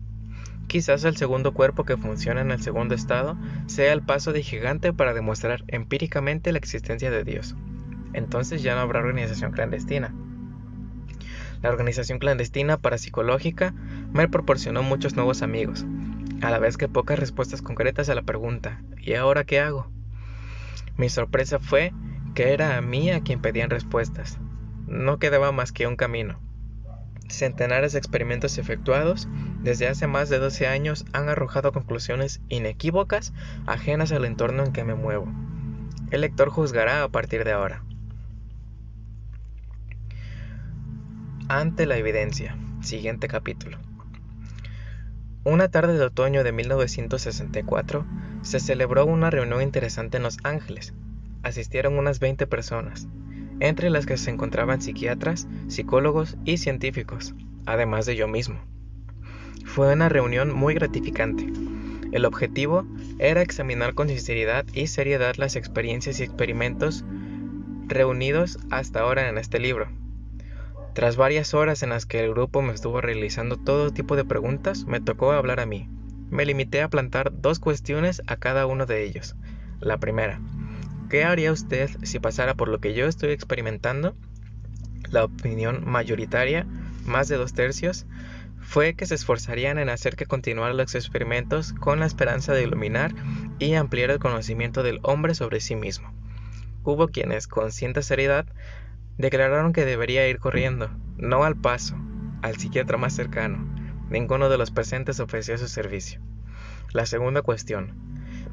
Quizás el segundo cuerpo que funciona en el segundo estado sea el paso de gigante para demostrar empíricamente la existencia de Dios. Entonces ya no habrá organización clandestina. La organización clandestina parapsicológica me proporcionó muchos nuevos amigos, a la vez que pocas respuestas concretas a la pregunta ¿y ahora qué hago? Mi sorpresa fue que era a mí a quien pedían respuestas. No quedaba más que un camino. Centenares de experimentos efectuados desde hace más de 12 años han arrojado conclusiones inequívocas ajenas al entorno en que me muevo. El lector juzgará a partir de ahora. Ante la evidencia. Siguiente capítulo. Una tarde de otoño de 1964 se celebró una reunión interesante en Los Ángeles. Asistieron unas 20 personas, entre las que se encontraban psiquiatras, psicólogos y científicos, además de yo mismo. Fue una reunión muy gratificante. El objetivo era examinar con sinceridad y seriedad las experiencias y experimentos reunidos hasta ahora en este libro. Tras varias horas en las que el grupo me estuvo realizando todo tipo de preguntas, me tocó hablar a mí. Me limité a plantar dos cuestiones a cada uno de ellos. La primera: ¿qué haría usted si pasara por lo que yo estoy experimentando? La opinión mayoritaria, más de 2/3, fue que se esforzarían en hacer que continuaran los experimentos con la esperanza de iluminar y ampliar el conocimiento del hombre sobre sí mismo. hubo quienes, con cierta seriedad, declararon que debería ir corriendo, no al Paso, al psiquiatra más cercano. Ninguno de los presentes ofreció su servicio. La segunda cuestión: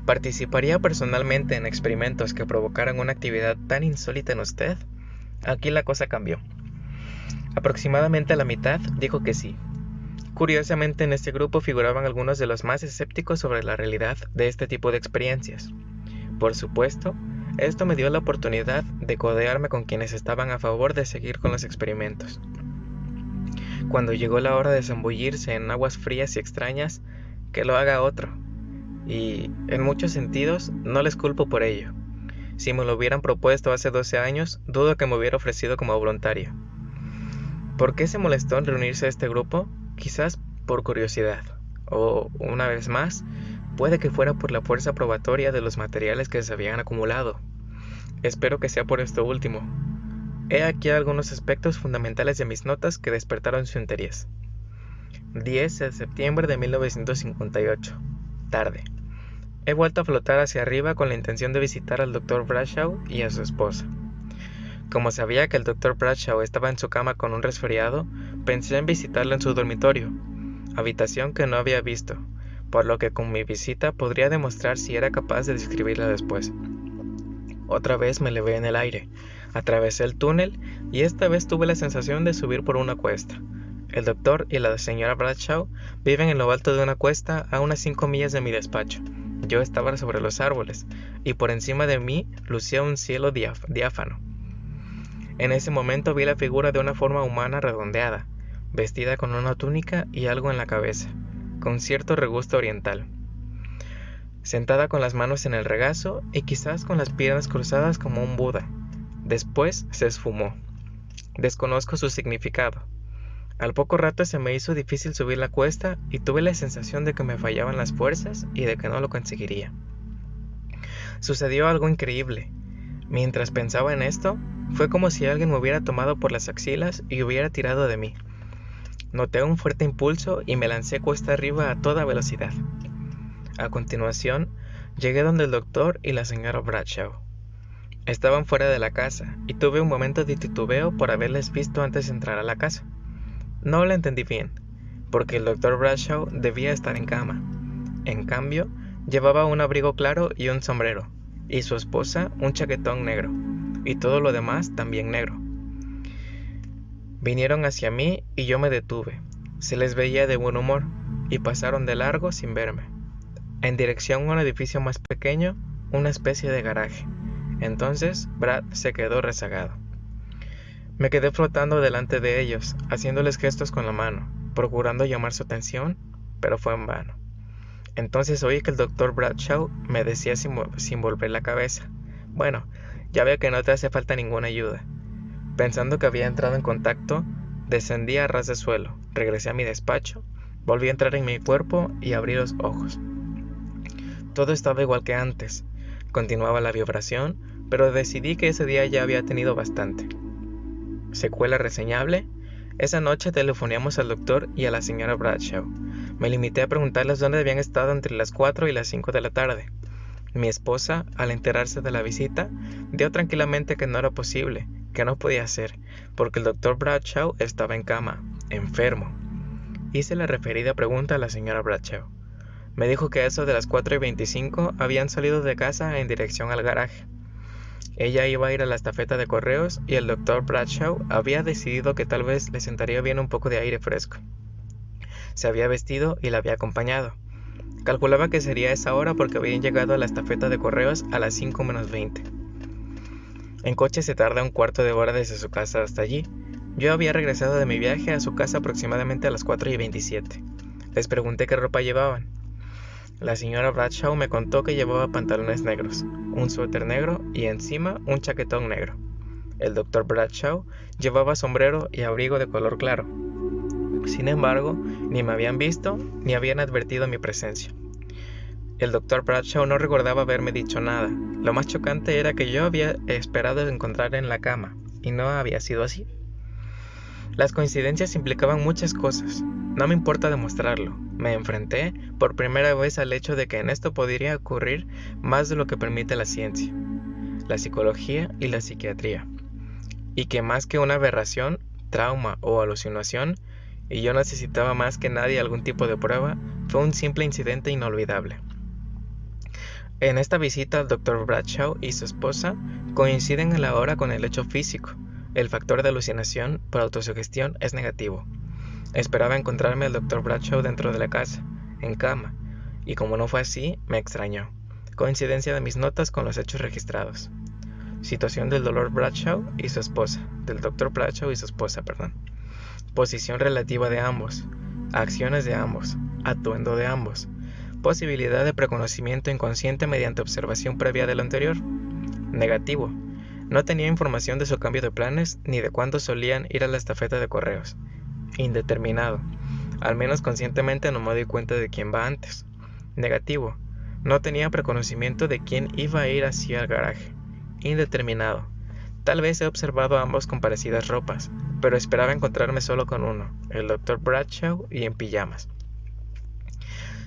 ¿participaría personalmente en experimentos que provocaran una actividad tan insólita en usted? Aquí la cosa cambió. Aproximadamente la mitad dijo que sí. Curiosamente, en este grupo figuraban algunos de los más escépticos sobre la realidad de este tipo de experiencias. Por supuesto, esto me dio la oportunidad de codearme con quienes estaban a favor de seguir con los experimentos. Cuando llegó la hora de zambullirse en aguas frías y extrañas, que lo haga otro. Y, en muchos sentidos, no les culpo por ello. Si me lo hubieran propuesto hace 12 años, dudo que me hubiera ofrecido como voluntario. ¿Por qué se molestó en reunirse a este grupo? Quizás por curiosidad, o, una vez más, puede que fuera por la fuerza probatoria de los materiales que se habían acumulado. Espero que sea por esto último. He aquí algunos aspectos fundamentales de mis notas que despertaron su interés. 10 de septiembre de 1958. Tarde. He vuelto a flotar hacia arriba con la intención de visitar al Dr. Bradshaw y a su esposa. Como sabía que el Dr. Bradshaw estaba en su cama con un resfriado, pensé en visitarlo en su dormitorio, habitación que no había visto, por lo que con mi visita podría demostrar si era capaz de describirla después. Otra vez me elevé en el aire, atravesé el túnel y esta vez tuve la sensación de subir por una cuesta. El doctor y la señora Bradshaw viven en lo alto de una cuesta a unas 5 millas de mi despacho. Yo estaba sobre los árboles y por encima de mí lucía un cielo diáfano. En ese momento vi la figura de una forma humana redondeada, vestida con una túnica y algo en la cabeza, con cierto regusto oriental. Sentada con las manos en el regazo y quizás con las piernas cruzadas como un Buda. Después se esfumó. Desconozco su significado. Al poco rato se me hizo difícil subir la cuesta y tuve la sensación de que me fallaban las fuerzas y de que no lo conseguiría. Sucedió algo increíble. Mientras pensaba en esto, fue como si alguien me hubiera tomado por las axilas y hubiera tirado de mí. Noté un fuerte impulso y me lancé cuesta arriba a toda velocidad. A continuación, llegué donde el doctor y la señora Bradshaw. Estaban fuera de la casa y tuve un momento de titubeo por haberles visto antes de entrar a la casa. No lo entendí bien, porque el doctor Bradshaw debía estar en cama. En cambio, llevaba un abrigo claro y un sombrero, y su esposa un chaquetón negro, y todo lo demás también negro. Vinieron hacia mí y yo me detuve. Se les veía de buen humor, y pasaron de largo sin verme. En dirección a un edificio más pequeño, una especie de garaje. Entonces Brad se quedó rezagado. Me quedé flotando delante de ellos, haciéndoles gestos con la mano, procurando llamar su atención, pero fue en vano. Entonces oí que el doctor Bradshaw me decía sin volver la cabeza: «Bueno, ya veo que no te hace falta ninguna ayuda». Pensando que había entrado en contacto, descendí a ras de suelo, regresé a mi despacho, volví a entrar en mi cuerpo y abrí los ojos. Todo estaba igual que antes. Continuaba la vibración, pero decidí que ese día ya había tenido bastante. ¿Secuela reseñable? Esa noche telefoneamos al doctor y a la señora Bradshaw. Me limité a preguntarles dónde habían estado entre las 4 y las 5 de la tarde. Mi esposa, al enterarse de la visita, dio tranquilamente que no era posible, que no podía ser, porque el doctor Bradshaw estaba en cama, enfermo. Hice la referida pregunta a la señora Bradshaw. Me dijo que a eso de las 4:25 habían salido de casa en dirección al garaje. Ella iba a ir a la estafeta de correos y el doctor Bradshaw había decidido que tal vez le sentaría bien un poco de aire fresco. Se había vestido y la había acompañado. Calculaba que sería esa hora porque habían llegado a la estafeta de correos a las 5 menos 20. En coche se tarda un cuarto de hora desde su casa hasta allí. Yo había regresado de mi viaje a su casa aproximadamente a las 4:27. Les pregunté qué ropa llevaban. La señora Bradshaw me contó que llevaba pantalones negros, un suéter negro y encima un chaquetón negro. El doctor Bradshaw llevaba sombrero y abrigo de color claro. Sin embargo, ni me habían visto ni habían advertido mi presencia. El doctor Bradshaw no recordaba haberme dicho nada. Lo más chocante era que yo había esperado encontrar en la cama, y no había sido así. Las coincidencias implicaban muchas cosas. No me importa demostrarlo. Me enfrenté por primera vez al hecho de que en esto podría ocurrir más de lo que permite la ciencia. la psicología y la psiquiatría, y que más que una aberración, trauma o alucinación, y yo necesitaba más que nadie algún tipo de prueba, fue un simple incidente inolvidable. En esta visita, el Dr. Bradshaw y su esposa coinciden en la hora con el hecho físico. El factor de alucinación por autosugestión es negativo. Esperaba encontrarme al Dr. Bradshaw dentro de la casa, en cama, y como no fue así, me extrañó. Coincidencia de mis notas con los hechos registrados. Situación del Dr. Bradshaw y su esposa, Posición relativa de ambos. Acciones de ambos. Atuendo de ambos. Posibilidad de preconocimiento inconsciente mediante observación previa de lo anterior. Negativo. No tenía información de su cambio de planes ni de cuándo solían ir a la estafeta de correos. Indeterminado. Al menos conscientemente no me doy cuenta de quién va antes. Negativo. No tenía preconocimiento de quién iba a ir hacia el garaje. Indeterminado. Tal vez he observado a ambos con parecidas ropas, pero esperaba encontrarme solo con uno, el Dr. Bradshaw, y en pijamas.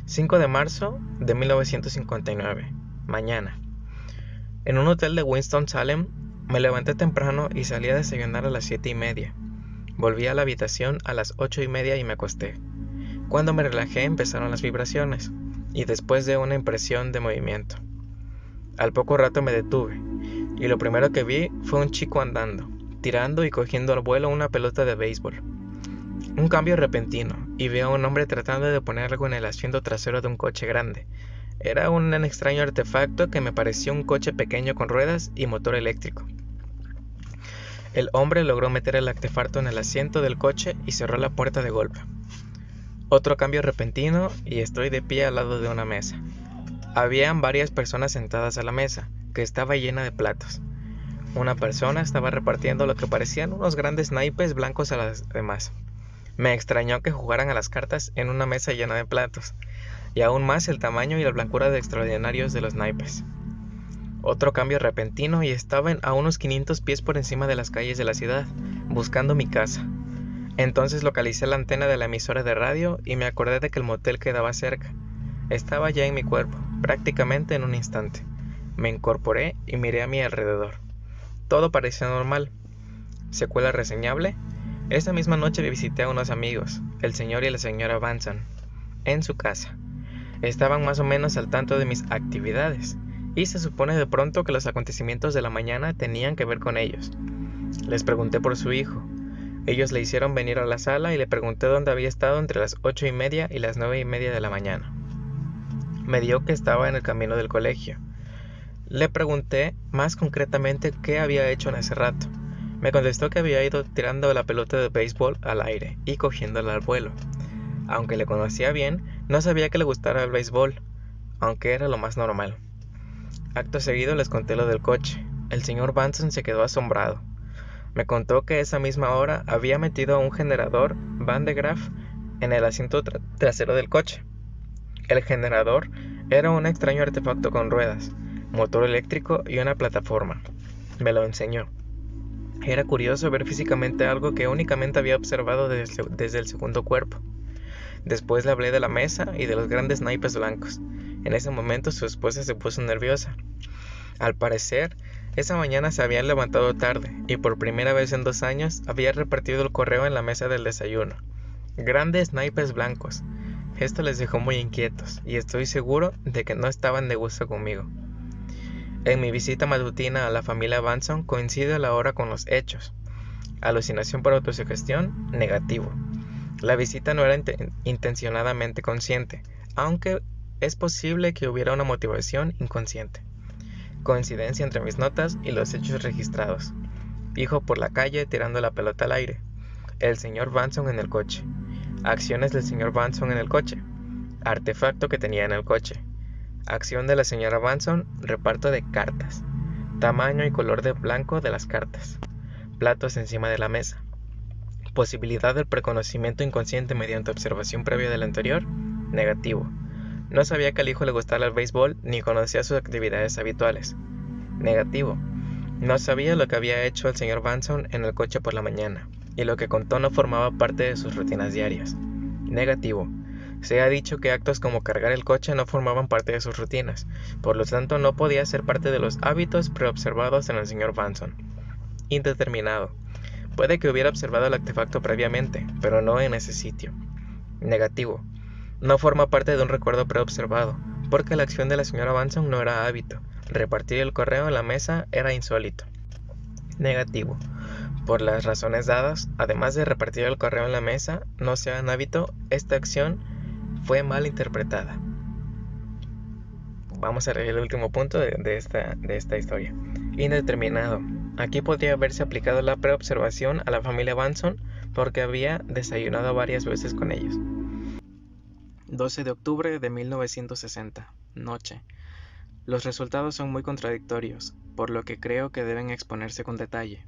5 de marzo de 1959. Mañana. En un hotel de Winston-Salem, me levanté temprano y salí a desayunar a las 7:30. Volví a la habitación a las 8:30 y me acosté. Cuando me relajé empezaron las vibraciones, y después de una impresión de movimiento. Al poco rato me detuve, y lo primero que vi fue un chico andando, tirando y cogiendo al vuelo una pelota de béisbol. Un cambio repentino, y vi a un hombre tratando de poner algo en el asiento trasero de un coche grande. Era un extraño artefacto que me pareció un coche pequeño con ruedas y motor eléctrico. El hombre logró meter el artefacto en el asiento del coche y cerró la puerta de golpe. Otro cambio repentino y estoy de pie al lado de una mesa. Habían varias personas sentadas a la mesa, que estaba llena de platos. Una persona estaba repartiendo lo que parecían unos grandes naipes blancos a las demás. Me extrañó que jugaran a las cartas en una mesa llena de platos, y aún más el tamaño y la blancura de extraordinarios de los naipes. Otro cambio repentino y estaba a unos 500 pies por encima de las calles de la ciudad, buscando mi casa. Entonces localicé la antena de la emisora de radio y me acordé de que el motel quedaba cerca. Estaba ya en mi cuerpo, prácticamente en un instante. Me incorporé y miré a mi alrededor. Todo parecía normal. ¿Secuela reseñable? Esa misma noche visité a unos amigos, el señor y la señora Vanson, en su casa. Estaban más o menos al tanto de mis actividades, y se supone de pronto que los acontecimientos de la mañana tenían que ver con ellos. Les pregunté por su hijo. Ellos le hicieron venir a la sala y le pregunté dónde había estado entre las 8:30 y las 9:30 de la mañana. Me dijo que estaba en el camino del colegio. Le pregunté más concretamente qué había hecho en ese rato. Me contestó que había ido tirando la pelota de béisbol al aire y cogiéndola al vuelo. Aunque le conocía bien, no sabía que le gustara el béisbol, aunque era lo más normal. Acto seguido les conté lo del coche. El señor Vanson se quedó asombrado. Me contó que esa misma hora había metido un generador Van de Graaff en el asiento trasero del coche. El generador era un extraño artefacto con ruedas, motor eléctrico y una plataforma. Me lo enseñó. Era curioso ver físicamente algo que únicamente había observado desde el segundo cuerpo. Después le hablé de la mesa y de los grandes naipes blancos. En ese momento su esposa se puso nerviosa. Al parecer, esa mañana se habían levantado tarde y por primera vez en 2 años había repartido el correo en la mesa del desayuno. Grandes naipes blancos. Esto les dejó muy inquietos y estoy seguro de que no estaban de gusto conmigo. En mi visita matutina a la familia Vanson coincide la hora con los hechos. Alucinación por autosugestión, negativo. La visita no era intencionadamente consciente, aunque es posible que hubiera una motivación inconsciente. Coincidencia entre mis notas y los hechos registrados. Hijo por la calle tirando la pelota al aire. El señor Vanson en el coche. Acciones del señor Vanson en el coche. Artefacto que tenía en el coche. Acción de la señora Vanson, reparto de cartas. Tamaño y color de blanco de las cartas. Platos encima de la mesa. Posibilidad del preconocimiento inconsciente mediante observación previa del anterior, negativo. No sabía que al hijo le gustara el béisbol ni conocía sus actividades habituales. Negativo. No sabía lo que había hecho el señor Vanson en el coche por la mañana, y lo que contó no formaba parte de sus rutinas diarias. Negativo. Se ha dicho que actos como cargar el coche no formaban parte de sus rutinas, por lo tanto no podía ser parte de los hábitos preobservados en el señor Vanson. Indeterminado. Puede que hubiera observado el artefacto previamente, pero no en ese sitio. Negativo. No forma parte de un recuerdo preobservado, porque la acción de la señora Vanson no era hábito. Repartir el correo en la mesa era insólito. Negativo. Por las razones dadas, además de repartir el correo en la mesa, no sea un hábito, esta acción fue mal interpretada. Vamos a leer el último punto de esta historia. Indeterminado. Aquí podría haberse aplicado la preobservación a la familia Vanson porque había desayunado varias veces con ellos. 12 de octubre de 1960. Noche. Los resultados son muy contradictorios, por lo que creo que deben exponerse con detalle.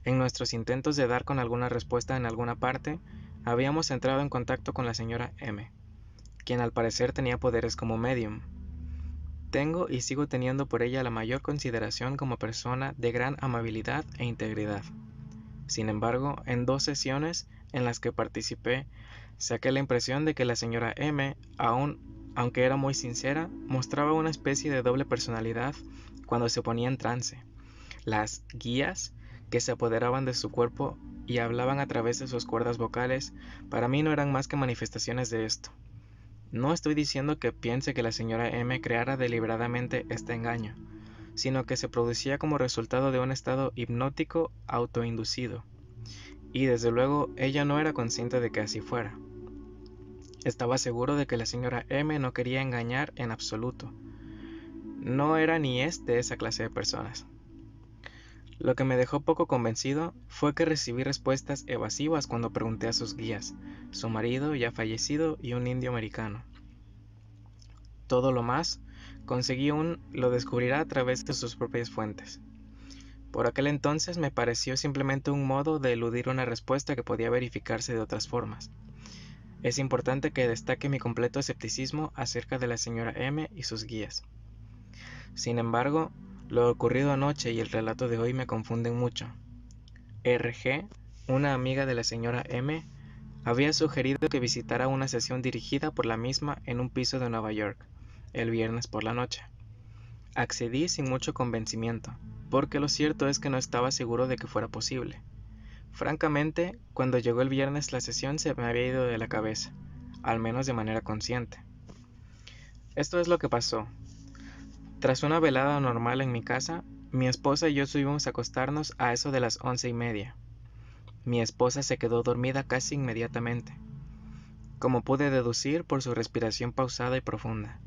En nuestros intentos de dar con alguna respuesta en alguna parte, habíamos entrado en contacto con la señora M, quien al parecer tenía poderes como medium. Tengo y sigo teniendo por ella la mayor consideración como persona de gran amabilidad e integridad. Sin embargo, en 2 sesiones en las que participé, saqué la impresión de que la señora M, aunque era muy sincera, mostraba una especie de doble personalidad cuando se ponía en trance. Las guías que se apoderaban de su cuerpo y hablaban a través de sus cuerdas vocales, para mí no eran más que manifestaciones de esto. No estoy diciendo que piense que la señora M creara deliberadamente este engaño, sino que se producía como resultado de un estado hipnótico autoinducido, y desde luego ella no era consciente de que así fuera. Estaba seguro de que la señora M no quería engañar en absoluto. No era ni es de esa clase de personas. Lo que me dejó poco convencido fue que recibí respuestas evasivas cuando pregunté a sus guías, su marido ya fallecido y un indio americano. Todo lo más, lo descubrirá a través de sus propias fuentes. Por aquel entonces me pareció simplemente un modo de eludir una respuesta que podía verificarse de otras formas. Es importante que destaque mi completo escepticismo acerca de la señora M y sus guías. Sin embargo, lo ocurrido anoche y el relato de hoy me confunden mucho. R.G., una amiga de la señora M, había sugerido que visitara una sesión dirigida por la misma en un piso de Nueva York, el viernes por la noche. Accedí sin mucho convencimiento, porque lo cierto es que no estaba seguro de que fuera posible. Francamente, cuando llegó el viernes la sesión se me había ido de la cabeza, al menos de manera consciente. Esto es lo que pasó. Tras una velada normal en mi casa, mi esposa y yo subimos a acostarnos a eso de las 11:30. Mi esposa se quedó dormida casi inmediatamente, como pude deducir por su respiración pausada y profunda.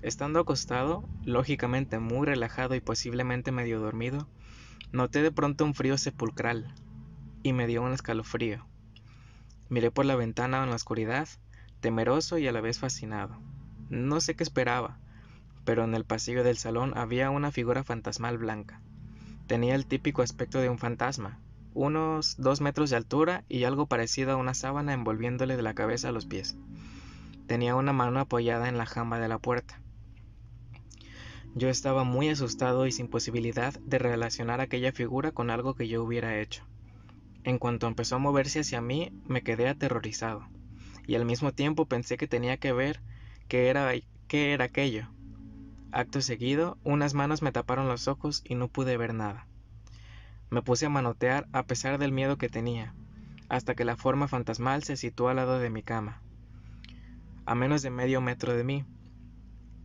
Estando acostado, lógicamente muy relajado y posiblemente medio dormido, noté de pronto un frío sepulcral, y me dio un escalofrío. Miré por la ventana en la oscuridad, temeroso y a la vez fascinado. No sé qué esperaba, pero en el pasillo del salón había una figura fantasmal blanca. Tenía el típico aspecto de un fantasma, unos 2 metros de altura y algo parecido a una sábana envolviéndole de la cabeza a los pies. Tenía una mano apoyada en la jamba de la puerta. Yo estaba muy asustado y sin posibilidad de relacionar aquella figura con algo que yo hubiera hecho. En cuanto empezó a moverse hacia mí, me quedé aterrorizado, y al mismo tiempo pensé que tenía que ver qué era aquello. Acto seguido, unas manos me taparon los ojos y no pude ver nada. Me puse a manotear a pesar del miedo que tenía, hasta que la forma fantasmal se situó al lado de mi cama, a menos de medio metro de mí.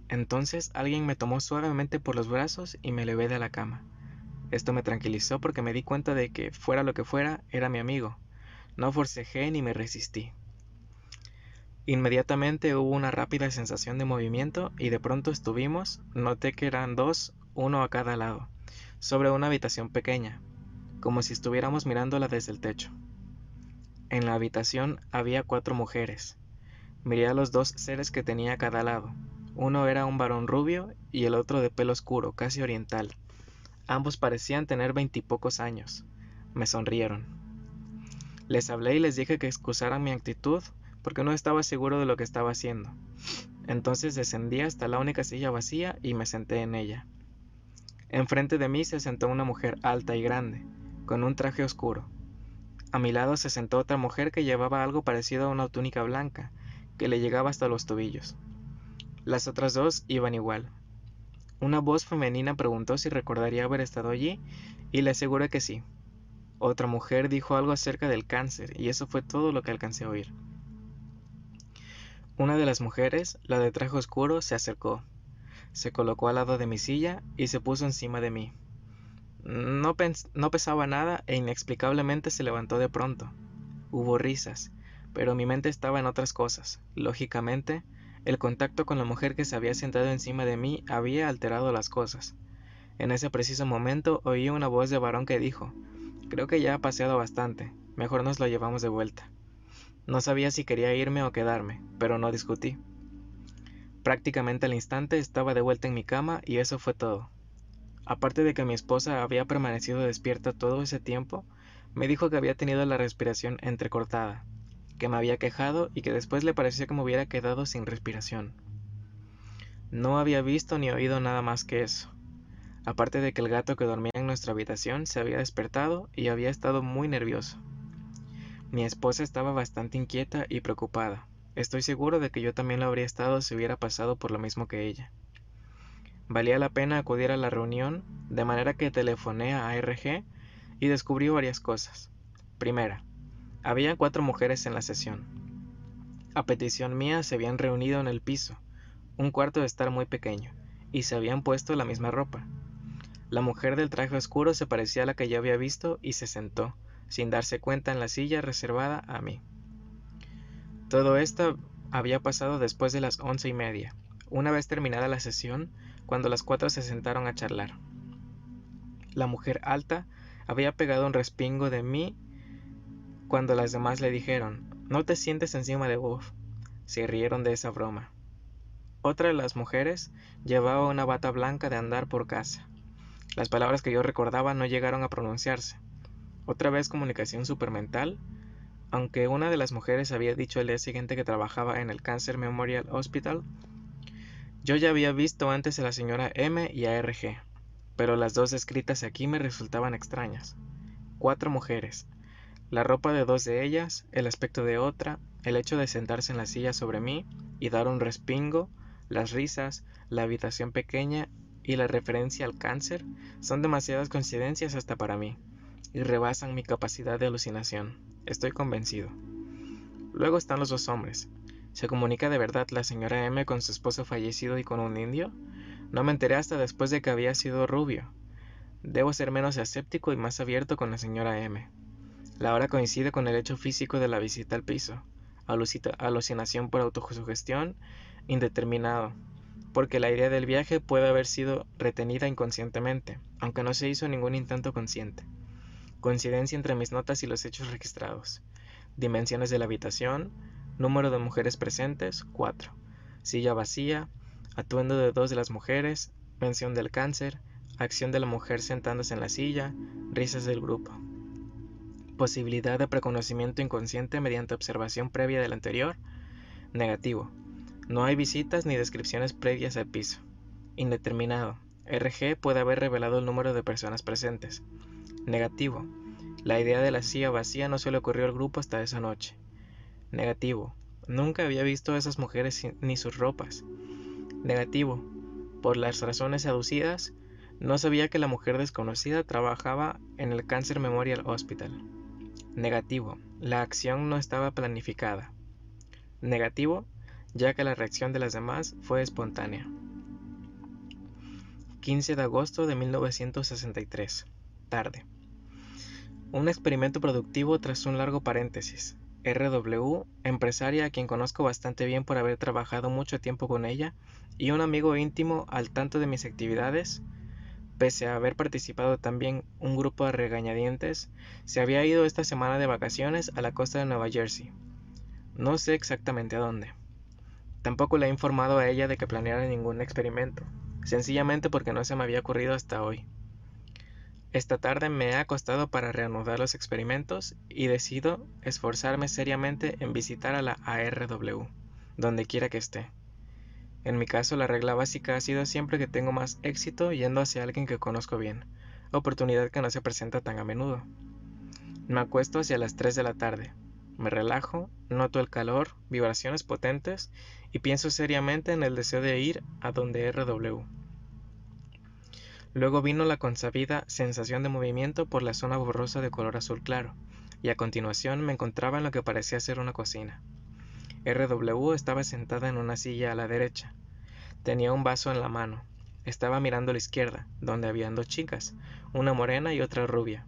Entonces alguien me tomó suavemente por los brazos y me elevé de la cama. Esto me tranquilizó porque me di cuenta de que, fuera lo que fuera, era mi amigo. No forcejé ni me resistí. Inmediatamente hubo una rápida sensación de movimiento y de pronto noté que eran 2, uno a cada lado, sobre una habitación pequeña, como si estuviéramos mirándola desde el techo. En la habitación había 4 mujeres. Miré a los 2 seres que tenía a cada lado. Uno era un varón rubio y el otro de pelo oscuro, casi oriental. Ambos parecían tener 20 y pocos años. Me sonrieron. Les hablé y les dije que excusaran mi actitud porque no estaba seguro de lo que estaba haciendo. Entonces descendí hasta la única silla vacía y me senté en ella. Enfrente de mí se sentó una mujer alta y grande, con un traje oscuro. A mi lado se sentó otra mujer que llevaba algo parecido a una túnica blanca, que le llegaba hasta los tobillos. Las otras dos iban igual. Una voz femenina preguntó si recordaría haber estado allí, y le aseguré que sí. Otra mujer dijo algo acerca del cáncer, y eso fue todo lo que alcancé a oír. Una de las mujeres, la de traje oscuro, se acercó, se colocó al lado de mi silla y se puso encima de mí. No pesaba nada e inexplicablemente se levantó de pronto. Hubo risas, pero mi mente estaba en otras cosas. Lógicamente, el contacto con la mujer que se había sentado encima de mí había alterado las cosas. En ese preciso momento oí una voz de varón que dijo: «Creo que ya ha paseado bastante, mejor nos lo llevamos de vuelta». No sabía si quería irme o quedarme, pero no discutí. Prácticamente al instante estaba de vuelta en mi cama y eso fue todo. Aparte de que mi esposa había permanecido despierta todo ese tiempo, me dijo que había tenido la respiración entrecortada, que me había quejado y que después le pareció que me hubiera quedado sin respiración. No había visto ni oído nada más que eso, aparte de que el gato que dormía en nuestra habitación se había despertado y había estado muy nervioso. Mi esposa estaba bastante inquieta y preocupada. Estoy seguro de que yo también lo habría estado si hubiera pasado por lo mismo que ella. Valía la pena acudir a la reunión, de manera que telefoné a ARG y descubrí varias cosas. Primera, había 4 mujeres en la sesión. A petición mía se habían reunido en el piso, un cuarto de estar muy pequeño, y se habían puesto la misma ropa. La mujer del traje oscuro se parecía a la que yo había visto y se sentó, sin darse cuenta, en la silla reservada a mí. Todo esto había pasado después de las 11:30, una vez terminada la sesión, cuando las 4 se sentaron a charlar. La mujer alta había pegado un respingo de mí cuando las demás le dijeron: «No te sientes encima de Bob». Se rieron de esa broma. Otra de las mujeres llevaba una bata blanca de andar por casa. Las palabras que yo recordaba no llegaron a pronunciarse. Otra vez comunicación supermental. Aunque una de las mujeres había dicho el día siguiente que trabajaba en el Cancer Memorial Hospital, yo ya había visto antes a la señora M y a RG, pero las dos escritas aquí me resultaban extrañas. 4 mujeres, la ropa de 2 de ellas, el aspecto de otra, el hecho de sentarse en la silla sobre mí y dar un respingo, las risas, la habitación pequeña y la referencia al cáncer son demasiadas coincidencias hasta para mí, y rebasan mi capacidad de alucinación. Estoy convencido. Luego están los 2 hombres. ¿Se comunica de verdad la señora M con su esposo fallecido y con un indio? No me enteré hasta después de que había sido rubio. Debo ser menos escéptico y más abierto con la señora M. La hora coincide con el hecho físico de la visita al piso. Alucinación por autosugestión, indeterminado, porque la idea del viaje puede haber sido retenida inconscientemente, aunque no se hizo ningún intento consciente. Coincidencia entre mis notas y los hechos registrados. Dimensiones de la habitación, número de mujeres presentes, 4. Silla vacía, atuendo de 2 de las mujeres, mención del cáncer, acción de la mujer sentándose en la silla, risas del grupo. Posibilidad de preconocimiento inconsciente mediante observación previa del anterior, negativo. No hay visitas ni descripciones previas al piso. Indeterminado. RG puede haber revelado el número de personas presentes. Negativo. La idea de la silla vacía no se le ocurrió al grupo hasta esa noche. Negativo. Nunca había visto a esas mujeres ni sus ropas. Negativo. Por las razones aducidas, no sabía que la mujer desconocida trabajaba en el Cancer Memorial Hospital. Negativo. La acción no estaba planificada. Negativo, ya que la reacción de las demás fue espontánea. 15 de agosto de 1963. Tarde. Un experimento productivo tras un largo paréntesis. RW, empresaria a quien conozco bastante bien por haber trabajado mucho tiempo con ella, y un amigo íntimo al tanto de mis actividades, pese a haber participado también un grupo de regañadientes, se había ido esta semana de vacaciones a la costa de Nueva Jersey. No sé exactamente a dónde. Tampoco le he informado a ella de que planeara ningún experimento, sencillamente porque no se me había ocurrido hasta hoy. Esta tarde me he acostado para reanudar los experimentos y decido esforzarme seriamente en visitar a la ARW, donde quiera que esté. En mi caso, la regla básica ha sido siempre que tengo más éxito yendo hacia alguien que conozco bien, oportunidad que no se presenta tan a menudo. Me acuesto hacia las 3 de la tarde. Me relajo, noto el calor, vibraciones potentes y pienso seriamente en el deseo de ir a donde RW. Luego vino la consabida sensación de movimiento por la zona borrosa de color azul claro, y a continuación me encontraba en lo que parecía ser una cocina. RW estaba sentada en una silla a la derecha. Tenía un vaso en la mano. Estaba mirando a la izquierda, donde habían dos chicas, una morena y otra rubia,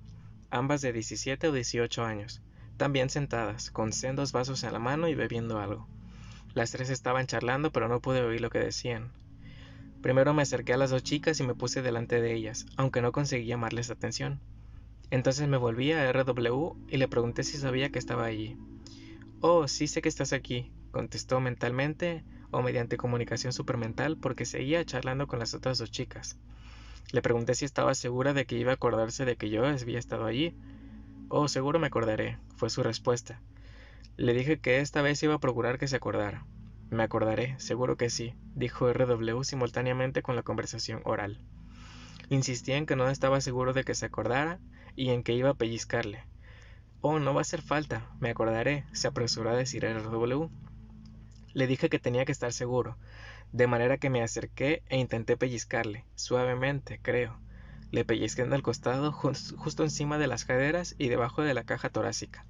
ambas de 17 o 18 años, también sentadas, con sendos vasos en la mano y bebiendo algo. Las tres estaban charlando, pero no pude oír lo que decían. Primero me acerqué a las dos chicas y me puse delante de ellas, aunque no conseguí llamarles la atención. Entonces me volví a RW y le pregunté si sabía que estaba allí. «Oh, sí sé que estás aquí», contestó mentalmente o mediante comunicación supermental porque seguía charlando con las otras dos chicas. Le pregunté si estaba segura de que iba a acordarse de que yo había estado allí. «Oh, seguro me acordaré», fue su respuesta. Le dije que esta vez iba a procurar que se acordara. «Me acordaré, seguro que sí», dijo RW simultáneamente con la conversación oral. Insistí en que no estaba seguro de que se acordara y en que iba a pellizcarle. «Oh, no va a hacer falta, me acordaré», se apresuró a decir RW. Le dije que tenía que estar seguro, de manera que me acerqué e intenté pellizcarle, suavemente, creo. Le pellizqué en el costado, justo encima de las caderas y debajo de la caja torácica.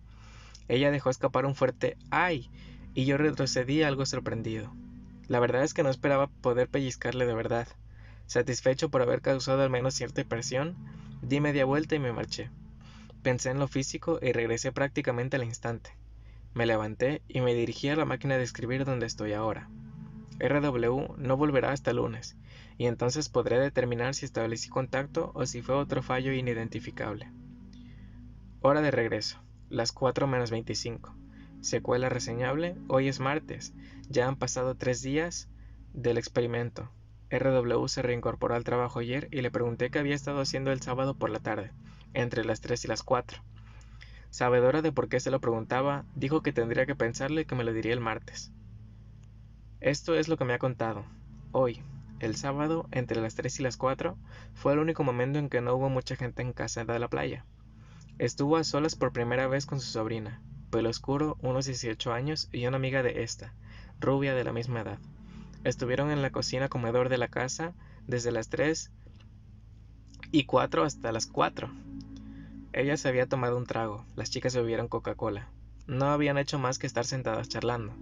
Ella dejó escapar un fuerte «¡ay!» y yo retrocedí algo sorprendido. La verdad es que no esperaba poder pellizcarle de verdad. Satisfecho por haber causado al menos cierta impresión, di media vuelta y me marché. Pensé en lo físico y regresé prácticamente al instante. Me levanté y me dirigí a la máquina de escribir donde estoy ahora. RW no volverá hasta el lunes, y entonces podré determinar si establecí contacto o si fue otro fallo inidentificable. Hora de regreso, las 4:25. Secuela reseñable, hoy es martes, ya han pasado 3 días del experimento. RW se reincorporó al trabajo ayer y le pregunté qué había estado haciendo el sábado por la tarde, entre las 3 y las 4. Sabedora de por qué se lo preguntaba, dijo que tendría que pensarlo y que me lo diría el martes. Esto es lo que me ha contado. Hoy, el sábado, entre las 3 y las 4, fue el único momento en que no hubo mucha gente en casa de la playa. Estuvo a solas por primera vez con su sobrina, pelo oscuro, unos 18 años, y una amiga de esta, rubia de la misma edad. Estuvieron en la cocina-comedor de la casa desde las 3:04 hasta las 4. Ella se había tomado un trago, las chicas bebieron Coca-Cola. No habían hecho más que estar sentadas charlando.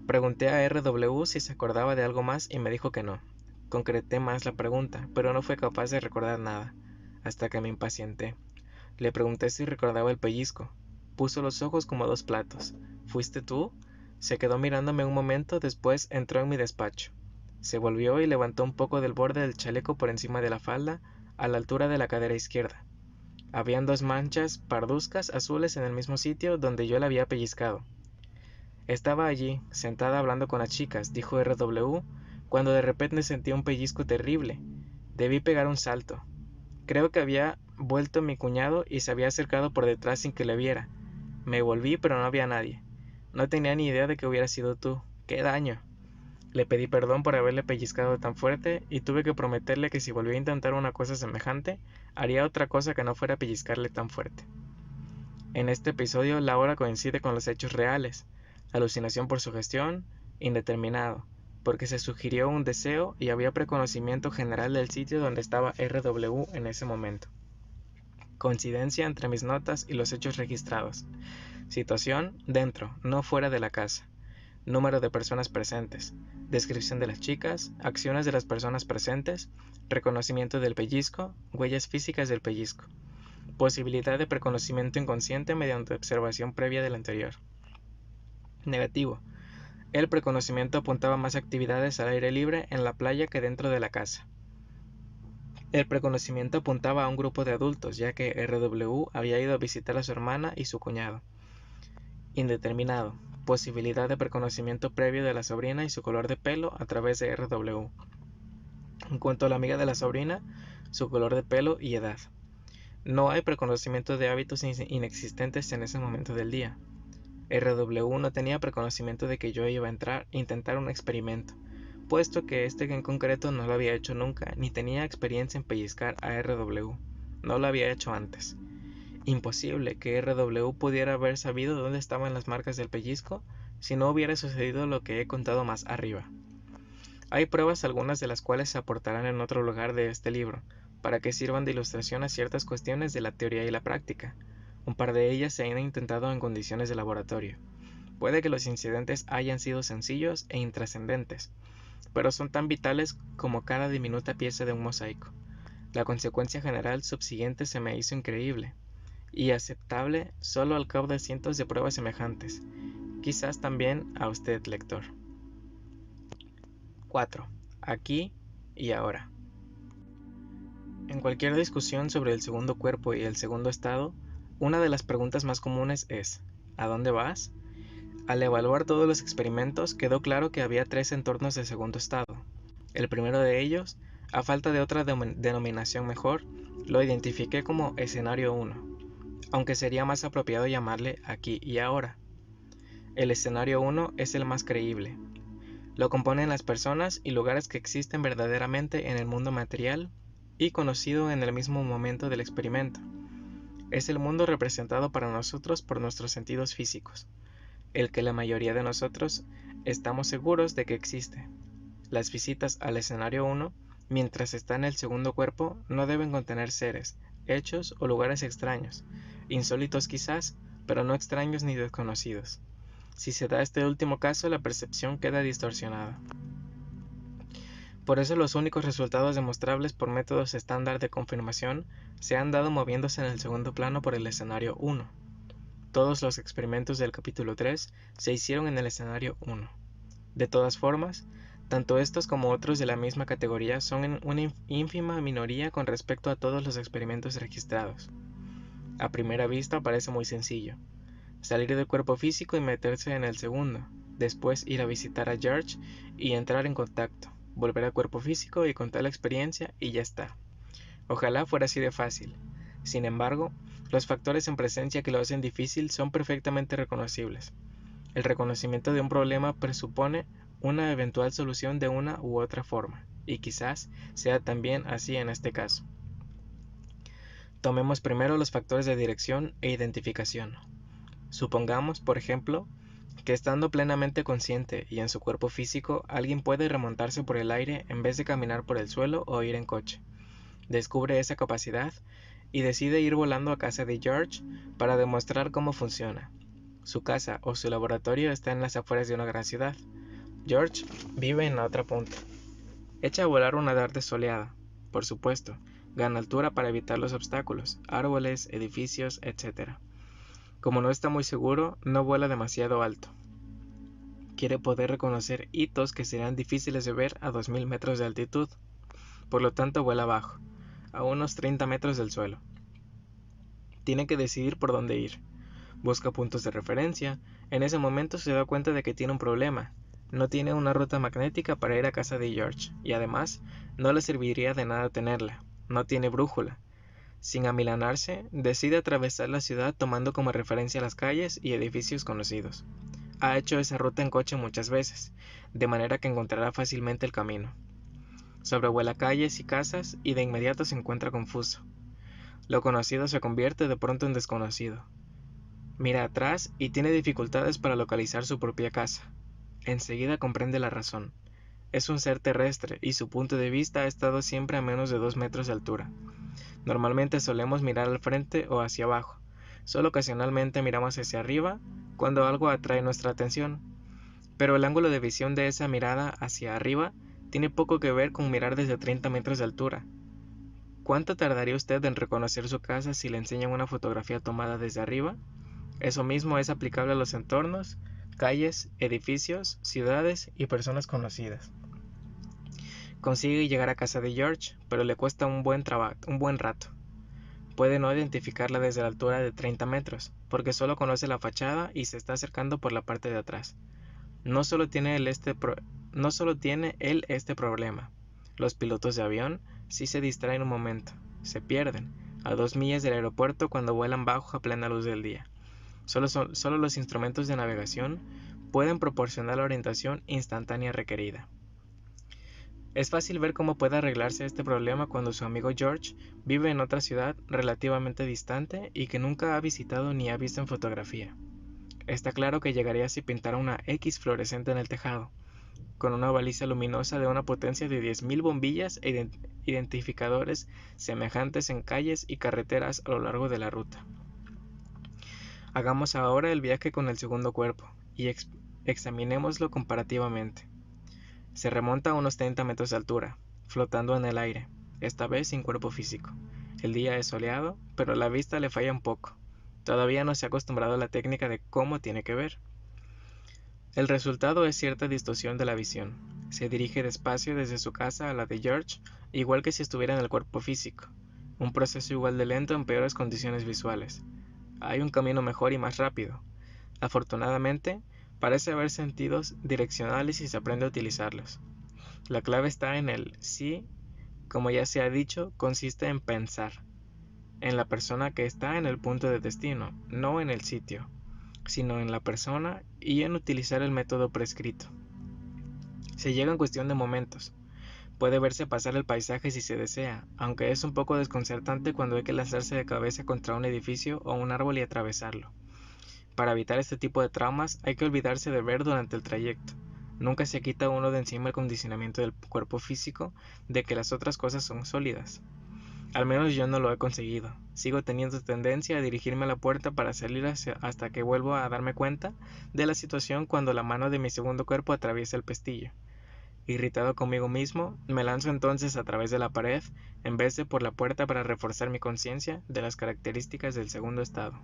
Pregunté a RW si se acordaba de algo más y me dijo que no. Concreté más la pregunta, pero no fue capaz de recordar nada, hasta que me impacienté. Le pregunté si recordaba el pellizco. Puso los ojos como dos platos. ¿Fuiste tú? Se quedó mirándome un momento, después entró en mi despacho. Se volvió y levantó un poco del borde del chaleco por encima de la falda, a la altura de la cadera izquierda. Habían dos manchas parduzcas azules en el mismo sitio donde yo la había pellizcado. Estaba allí, sentada hablando con las chicas, dijo RW, cuando de repente sentí un pellizco terrible. Debí pegar un salto. Creo que había vuelto mi cuñado y se había acercado por detrás sin que le viera. Me volví, pero no había nadie. No tenía ni idea de que hubiera sido tú. ¡Qué daño! Le pedí perdón por haberle pellizcado tan fuerte y tuve que prometerle que si volvía a intentar una cosa semejante, haría otra cosa que no fuera pellizcarle tan fuerte. En este episodio la hora coincide con los hechos reales. Alucinación por sugestión, indeterminado, porque se sugirió un deseo y había preconocimiento general del sitio donde estaba RW en ese momento. Coincidencia entre mis notas y los hechos registrados. Situación: dentro, no fuera de la casa. Número de personas presentes. Descripción de las chicas. Acciones de las personas presentes. Reconocimiento del pellizco. Huellas físicas del pellizco. Posibilidad de preconocimiento inconsciente mediante observación previa del anterior. Negativo. El preconocimiento apuntaba más actividades al aire libre en la playa que dentro de la casa. El preconocimiento apuntaba a un grupo de adultos, ya que RW había ido a visitar a su hermana y su cuñado. Indeterminado. Posibilidad de preconocimiento previo de la sobrina y su color de pelo a través de RW. En cuanto a la amiga de la sobrina, su color de pelo y edad. No hay preconocimiento de hábitos inexistentes en ese momento del día. RW no tenía preconocimiento de que yo iba a intentar un experimento, puesto que este en concreto no lo había hecho nunca, ni tenía experiencia en pellizcar a RW. No lo había hecho antes. Imposible que RW pudiera haber sabido dónde estaban las marcas del pellizco si no hubiera sucedido lo que he contado más arriba. Hay pruebas, algunas de las cuales se aportarán en otro lugar de este libro, para que sirvan de ilustración a ciertas cuestiones de la teoría y la práctica. Un par de ellas se han intentado en condiciones de laboratorio. Puede que los incidentes hayan sido sencillos e intrascendentes, pero son tan vitales como cada diminuta pieza de un mosaico. La consecuencia general subsiguiente se me hizo increíble y aceptable solo al cabo de cientos de pruebas semejantes, quizás también a usted, lector. 4. Aquí y ahora. En cualquier discusión sobre el segundo cuerpo y el segundo estado, una de las preguntas más comunes es ¿a dónde vas? Al evaluar todos los experimentos, quedó claro que había 3 entornos de segundo estado. El primero de ellos, a falta de otra denominación mejor, lo identifiqué como escenario 1, aunque sería más apropiado llamarle aquí y ahora. El escenario 1 es el más creíble. Lo componen las personas y lugares que existen verdaderamente en el mundo material y conocido en el mismo momento del experimento. Es el mundo representado para nosotros por nuestros sentidos físicos, el que la mayoría de nosotros estamos seguros de que existe. Las visitas al escenario 1, mientras está en el segundo cuerpo, no deben contener seres, hechos o lugares extraños, insólitos quizás, pero no extraños ni desconocidos. Si se da este último caso, la percepción queda distorsionada. Por eso los únicos resultados demostrables por métodos estándar de confirmación se han dado moviéndose en el segundo plano por el escenario 1. Todos los experimentos del capítulo 3 se hicieron en el escenario 1. De todas formas, tanto estos como otros de la misma categoría son en una ínfima minoría con respecto a todos los experimentos registrados. A primera vista parece muy sencillo. Salir del cuerpo físico y meterse en el segundo, después ir a visitar a George y entrar en contacto, volver al cuerpo físico y contar la experiencia y ya está. Ojalá fuera así de fácil. Sin embargo, los factores en presencia que lo hacen difícil son perfectamente reconocibles. El reconocimiento de un problema presupone una eventual solución de una u otra forma, y quizás sea también así en este caso. Tomemos primero los factores de dirección e identificación. Supongamos, por ejemplo, que estando plenamente consciente y en su cuerpo físico, alguien puede remontarse por el aire en vez de caminar por el suelo o ir en coche. Descubre esa capacidad y decide ir volando a casa de George para demostrar cómo funciona. Su casa o su laboratorio está en las afueras de una gran ciudad. George vive en la otra punta. Echa a volar una tarde soleada. Por supuesto, gana altura para evitar los obstáculos, árboles, edificios, etc. Como no está muy seguro, no vuela demasiado alto. Quiere poder reconocer hitos que serían difíciles de ver a 2000 metros de altitud. Por lo tanto, vuela bajo, a unos 30 metros del suelo. Tiene que decidir por dónde ir. Busca puntos de referencia. En ese momento se da cuenta de que tiene un problema. No tiene una ruta magnética para ir a casa de George, y además, no le serviría de nada tenerla. No tiene brújula. Sin amilanarse, decide atravesar la ciudad tomando como referencia las calles y edificios conocidos. Ha hecho esa ruta en coche muchas veces, de manera que encontrará fácilmente el camino. Sobrevuela calles y casas y de inmediato se encuentra confuso. Lo conocido se convierte de pronto en desconocido. Mira atrás y tiene dificultades para localizar su propia casa. Enseguida comprende la razón. Es un ser terrestre y su punto de vista ha estado siempre a menos de 2 metros de altura. Normalmente solemos mirar al frente o hacia abajo. Solo ocasionalmente miramos hacia arriba cuando algo atrae nuestra atención. Pero el ángulo de visión de esa mirada hacia arriba tiene poco que ver con mirar desde 30 metros de altura. ¿Cuánto tardaría usted en reconocer su casa si le enseñan una fotografía tomada desde arriba? Eso mismo es aplicable a los entornos, calles, edificios, ciudades y personas conocidas. Consigue llegar a casa de George, pero le cuesta un buen rato. Puede no identificarla desde la altura de 30 metros, porque solo conoce la fachada y se está acercando por la parte de atrás. No solo tiene él este problema. Los pilotos de avión sí se distraen un momento, se pierden, a 2 millas del aeropuerto cuando vuelan bajo a plena luz del día. Solo los instrumentos de navegación pueden proporcionar la orientación instantánea requerida. Es fácil ver cómo puede arreglarse este problema cuando su amigo George vive en otra ciudad relativamente distante y que nunca ha visitado ni ha visto en fotografía. Está claro que llegaría si pintara una X fluorescente en el tejado, con una baliza luminosa de una potencia de 10.000 bombillas e identificadores semejantes en calles y carreteras a lo largo de la ruta. Hagamos ahora el viaje con el segundo cuerpo y examinémoslo comparativamente. Se remonta a unos 30 metros de altura, flotando en el aire, esta vez sin cuerpo físico. El día es soleado, pero la vista le falla un poco. Todavía no se ha acostumbrado a la técnica de cómo tiene que ver. El resultado es cierta distorsión de la visión. Se dirige despacio desde su casa a la de George, igual que si estuviera en el cuerpo físico. Un proceso igual de lento en peores condiciones visuales. Hay un camino mejor y más rápido. Afortunadamente, parece haber sentidos direccionales y se aprende a utilizarlos. La clave está en el sí, como ya se ha dicho, consiste en pensar, en la persona que está en el punto de destino, no en el sitio, sino en la persona y en utilizar el método prescrito. Se llega en cuestión de momentos. Puede verse pasar el paisaje si se desea, aunque es un poco desconcertante cuando hay que lanzarse de cabeza contra un edificio o un árbol y atravesarlo. Para evitar este tipo de traumas hay que olvidarse de ver durante el trayecto. Nunca se quita uno de encima el condicionamiento del cuerpo físico de que las otras cosas son sólidas. Al menos yo no lo he conseguido. Sigo teniendo tendencia a dirigirme a la puerta para salir hasta que vuelvo a darme cuenta de la situación cuando la mano de mi segundo cuerpo atraviesa el pestillo. Irritado conmigo mismo, me lanzo entonces a través de la pared en vez de por la puerta para reforzar mi conciencia de las características del segundo estado.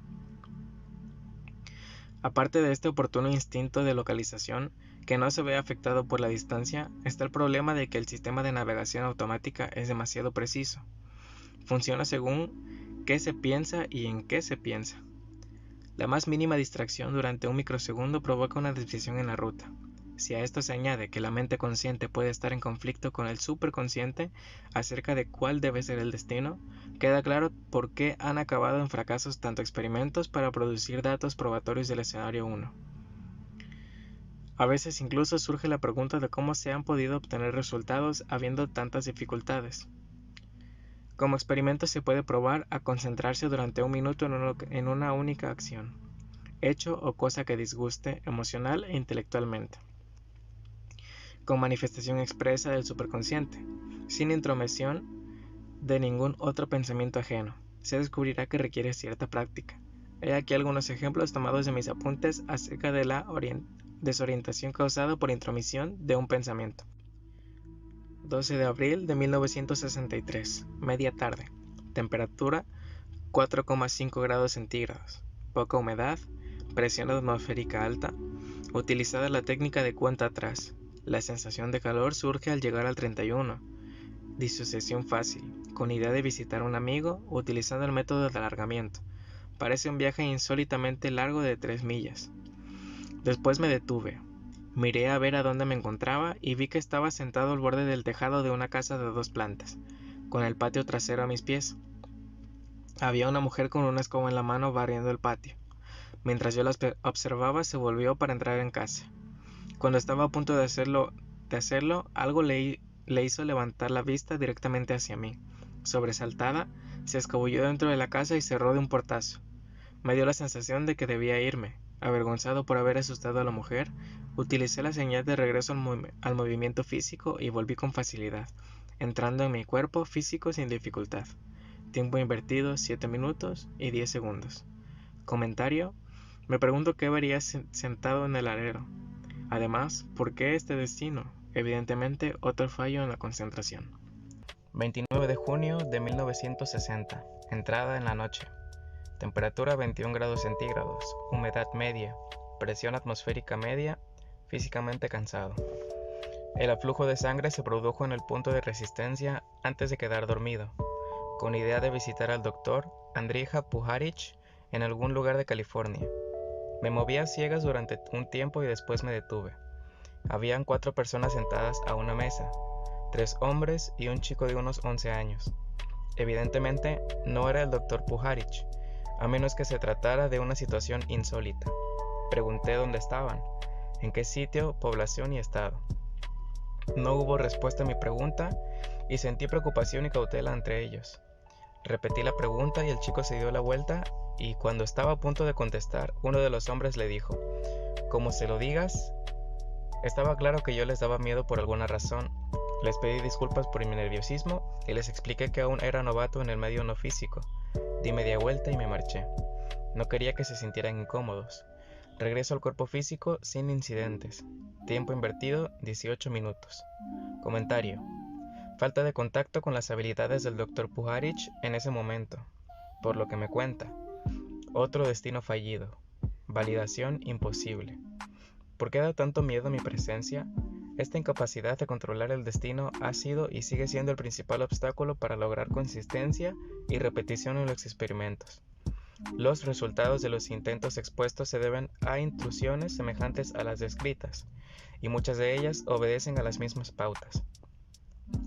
Aparte de este oportuno instinto de localización, que no se ve afectado por la distancia, está el problema de que el sistema de navegación automática es demasiado preciso. Funciona según qué se piensa y en qué se piensa. La más mínima distracción durante un microsegundo provoca una desviación en la ruta. Si a esto se añade que la mente consciente puede estar en conflicto con el superconsciente acerca de cuál debe ser el destino, queda claro por qué han acabado en fracasos tanto experimentos para producir datos probatorios del escenario 1. A veces incluso surge la pregunta de cómo se han podido obtener resultados habiendo tantas dificultades. Como experimento se puede probar a concentrarse durante un minuto en una única acción, hecho o cosa que disguste emocional e intelectualmente, con manifestación expresa del superconsciente, sin intromisión de ningún otro pensamiento ajeno. Se descubrirá que requiere cierta práctica. He aquí algunos ejemplos tomados de mis apuntes acerca de la desorientación causada por intromisión de un pensamiento. 12 de abril de 1963, media tarde, temperatura 4,5 grados centígrados, poca humedad, presión atmosférica alta, utilizada la técnica de cuenta atrás. La sensación de calor surge al llegar al 31, disociación fácil, con idea de visitar a un amigo utilizando el método de alargamiento. Parece un viaje insólitamente largo de 3 millas. Después me detuve. Miré a ver a dónde me encontraba y vi que estaba sentado al borde del tejado de una casa de 2 plantas, con el patio trasero a mis pies. Había una mujer con una escoba en la mano barriendo el patio. Mientras yo la observaba, se volvió para entrar en casa. Cuando estaba a punto de hacerlo, algo le hizo levantar la vista directamente hacia mí. Sobresaltada, se escabulló dentro de la casa y cerró de un portazo. Me dio la sensación de que debía irme. Avergonzado por haber asustado a la mujer, utilicé la señal de regreso al movimiento físico y volví con facilidad, entrando en mi cuerpo físico sin dificultad. Tiempo invertido 7 minutos y 10 segundos. Comentario: me pregunto qué vería sentado en el alero. Además, ¿por qué este destino? Evidentemente, otro fallo en la concentración. 29 de junio de 1960. Entrada en la noche. Temperatura 21 grados centígrados. Humedad media. Presión atmosférica media. Físicamente cansado. El aflujo de sangre se produjo en el punto de resistencia antes de quedar dormido, con idea de visitar al doctor Andrija Puharich en algún lugar de California. Me moví a ciegas durante un tiempo y después me detuve. Habían 4 personas sentadas a una mesa, 3 hombres y un chico de unos 11 años. Evidentemente no era el Dr. Puharich, a menos que se tratara de una situación insólita. Pregunté dónde estaban, en qué sitio, población y estado. No hubo respuesta a mi pregunta y sentí preocupación y cautela entre ellos. Repetí la pregunta y el chico se dio la vuelta y cuando estaba a punto de contestar, uno de los hombres le dijo: «Como se lo digas». Estaba claro que yo les daba miedo por alguna razón. Les pedí disculpas por mi nerviosismo y les expliqué que aún era novato en el medio no físico. Di media vuelta y me marché. No quería que se sintieran incómodos. Regreso al cuerpo físico sin incidentes. Tiempo invertido, 18 minutos. Comentario: falta de contacto con las habilidades del Dr. Puharich en ese momento. Por lo que me cuenta. Otro destino fallido. Validación imposible. ¿Por qué da tanto miedo mi presencia? Esta incapacidad de controlar el destino ha sido y sigue siendo el principal obstáculo para lograr consistencia y repetición en los experimentos. Los resultados de los intentos expuestos se deben a intrusiones semejantes a las descritas, y muchas de ellas obedecen a las mismas pautas.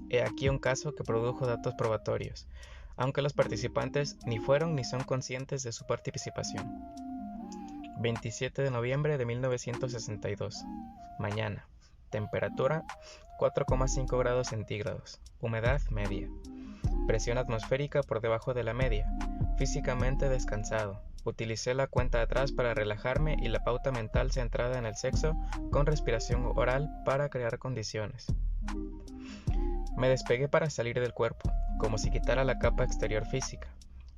He aquí un caso que produjo datos probatorios, aunque los participantes ni fueron ni son conscientes de su participación. 27 de noviembre de 1962. Mañana. Temperatura 4,5 grados centígrados. Humedad media. Presión atmosférica por debajo de la media. Físicamente descansado. Utilicé la cuenta atrás para relajarme y la pauta mental centrada en el sexo con respiración oral para crear condiciones. Me despegué para salir del cuerpo, como si quitara la capa exterior física,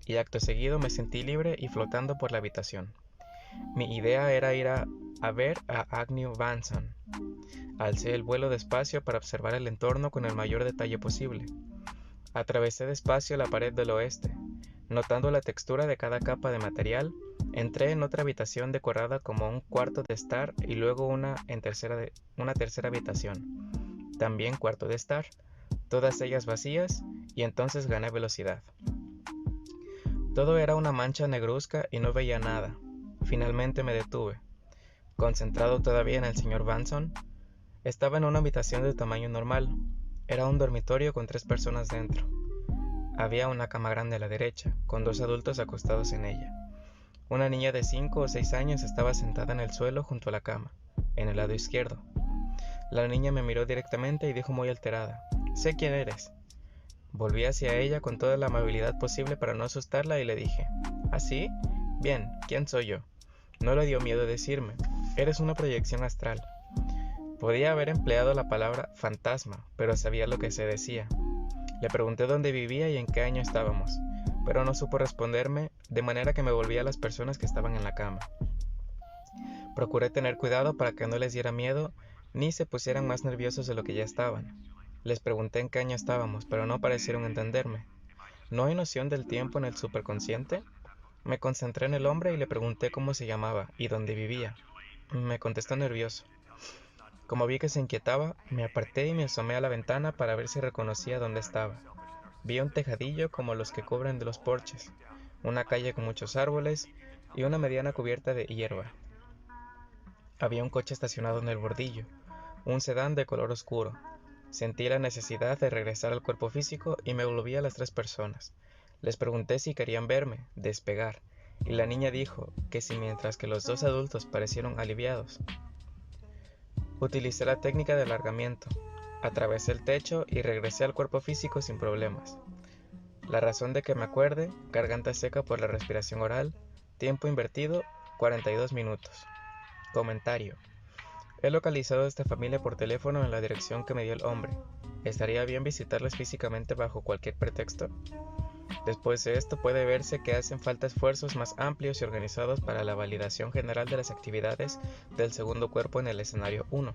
y acto seguido me sentí libre y flotando por la habitación. Mi idea era ir a ver a Agnew Vanson. Alcé el vuelo despacio para observar el entorno con el mayor detalle posible. Atravesé despacio la pared del oeste. Notando la textura de cada capa de material, entré en otra habitación decorada como un cuarto de estar y luego una tercera habitación. También cuarto de estar, todas ellas vacías, y entonces gané velocidad. Todo era una mancha negruzca y no veía nada. Finalmente me detuve. Concentrado todavía en el señor Vanson, estaba en una habitación de tamaño normal. Era un dormitorio con 3 personas dentro. Había una cama grande a la derecha, con 2 adultos acostados en ella. Una niña de 5 o 6 años estaba sentada en el suelo junto a la cama, en el lado izquierdo. La niña me miró directamente y dijo muy alterada: «Sé quién eres». Volví hacia ella con toda la amabilidad posible para no asustarla y le dije: «¿Ah, sí? Bien, ¿quién soy yo?». No le dio miedo decirme: «Eres una proyección astral». Podía haber empleado la palabra fantasma, pero sabía lo que se decía. Le pregunté dónde vivía y en qué año estábamos, pero no supo responderme, de manera que me volví a las personas que estaban en la cama. Procuré tener cuidado para que no les diera miedo ni se pusieran más nerviosos de lo que ya estaban. Les pregunté en qué año estábamos, pero no parecieron entenderme. ¿No hay noción del tiempo en el superconsciente? Me concentré en el hombre y le pregunté cómo se llamaba y dónde vivía. Me contestó nervioso. Como vi que se inquietaba, me aparté y me asomé a la ventana para ver si reconocía dónde estaba. Vi un tejadillo como los que cubren de los porches, una calle con muchos árboles y una mediana cubierta de hierba. Había un coche estacionado en el bordillo, un sedán de color oscuro. Sentí la necesidad de regresar al cuerpo físico y me volví a las 3 personas. Les pregunté si querían verme, despegar, y la niña dijo que sí, mientras que los 2 adultos parecieron aliviados. Utilicé la técnica de alargamiento. Atravesé el techo y regresé al cuerpo físico sin problemas. La razón de que me acuerde: garganta seca por la respiración oral, tiempo invertido, 42 minutos. Comentario: he localizado a esta familia por teléfono en la dirección que me dio el hombre. ¿Estaría bien visitarles físicamente bajo cualquier pretexto? Después de esto puede verse que hacen falta esfuerzos más amplios y organizados para la validación general de las actividades del segundo cuerpo en el escenario 1.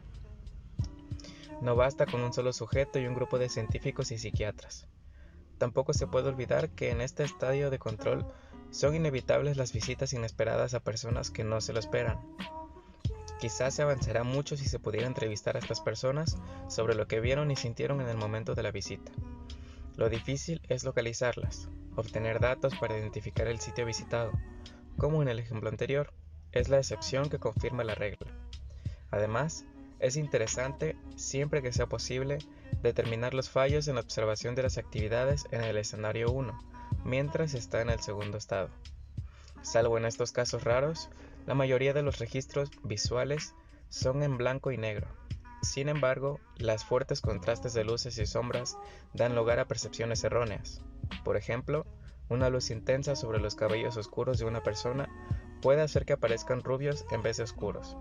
No basta con un solo sujeto y un grupo de científicos y psiquiatras. Tampoco se puede olvidar que en este estadio de control son inevitables las visitas inesperadas a personas que no se lo esperan. Quizás se avanzará mucho si se pudiera entrevistar a estas personas sobre lo que vieron y sintieron en el momento de la visita. Lo difícil es localizarlas, obtener datos para identificar el sitio visitado. Como en el ejemplo anterior, es la excepción que confirma la regla. Además, es interesante, siempre que sea posible, determinar los fallos en la observación de las actividades en el escenario 1, mientras está en el segundo estado. Salvo en estos casos raros, la mayoría de los registros visuales son en blanco y negro. Sin embargo, los fuertes contrastes de luces y sombras dan lugar a percepciones erróneas. Por ejemplo, una luz intensa sobre los cabellos oscuros de una persona puede hacer que aparezcan rubios en vez de oscuros.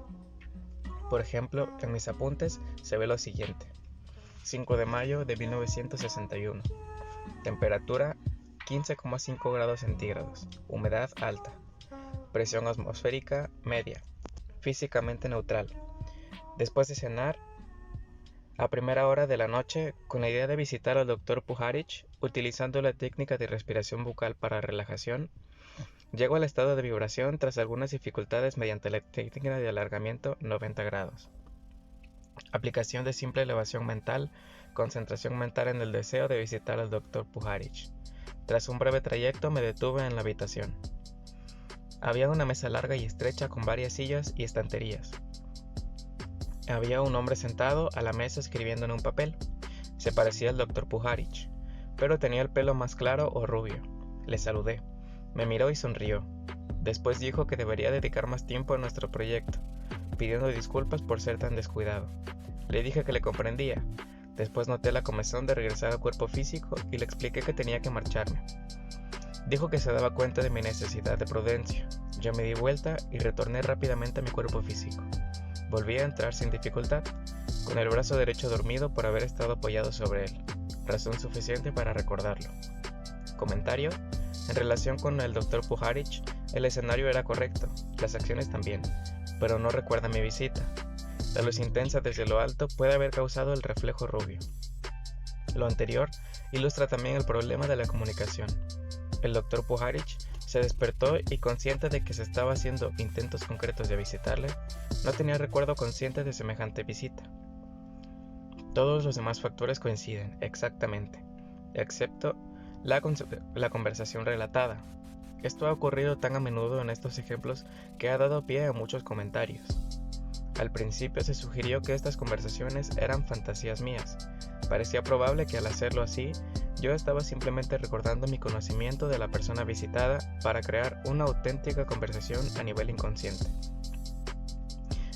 Por ejemplo, en mis apuntes se ve lo siguiente: 5 de mayo de 1961. Temperatura 15,5 grados centígrados. Humedad alta. Presión atmosférica media. Físicamente neutral. Después de cenar, a primera hora de la noche, con la idea de visitar al Dr. Puharich, utilizando la técnica de respiración bucal para relajación, llego al estado de vibración tras algunas dificultades mediante la técnica de alargamiento 90 grados. Aplicación de simple elevación mental, concentración mental en el deseo de visitar al Dr. Puharich. Tras un breve trayecto me detuve en la habitación. Había una mesa larga y estrecha con varias sillas y estanterías. Había un hombre sentado a la mesa escribiendo en un papel. Se parecía al Dr. Puharich, pero tenía el pelo más claro o rubio. Le saludé. Me miró y sonrió. Después dijo que debería dedicar más tiempo a nuestro proyecto, pidiendo disculpas por ser tan descuidado. Le dije que le comprendía. Después noté la comezón de regresar al cuerpo físico y le expliqué que tenía que marcharme. Dijo que se daba cuenta de mi necesidad de prudencia. Yo me di vuelta y retorné rápidamente a mi cuerpo físico. Volví a entrar sin dificultad, con el brazo derecho dormido por haber estado apoyado sobre él, razón suficiente para recordarlo. Comentario: en relación con el Dr. Puharich, el escenario era correcto, las acciones también, pero no recuerda mi visita. La luz intensa desde lo alto puede haber causado el reflejo rubio. Lo anterior ilustra también el problema de la comunicación. El Dr. Puharich se despertó y, consciente de que se estaba haciendo intentos concretos de visitarle, no tenía recuerdo consciente de semejante visita. Todos los demás factores coinciden, exactamente, excepto la conversación relatada. Esto ha ocurrido tan a menudo en estos ejemplos que ha dado pie a muchos comentarios. Al principio se sugirió que estas conversaciones eran fantasías mías. Parecía probable que al hacerlo así, yo estaba simplemente recordando mi conocimiento de la persona visitada para crear una auténtica conversación a nivel inconsciente.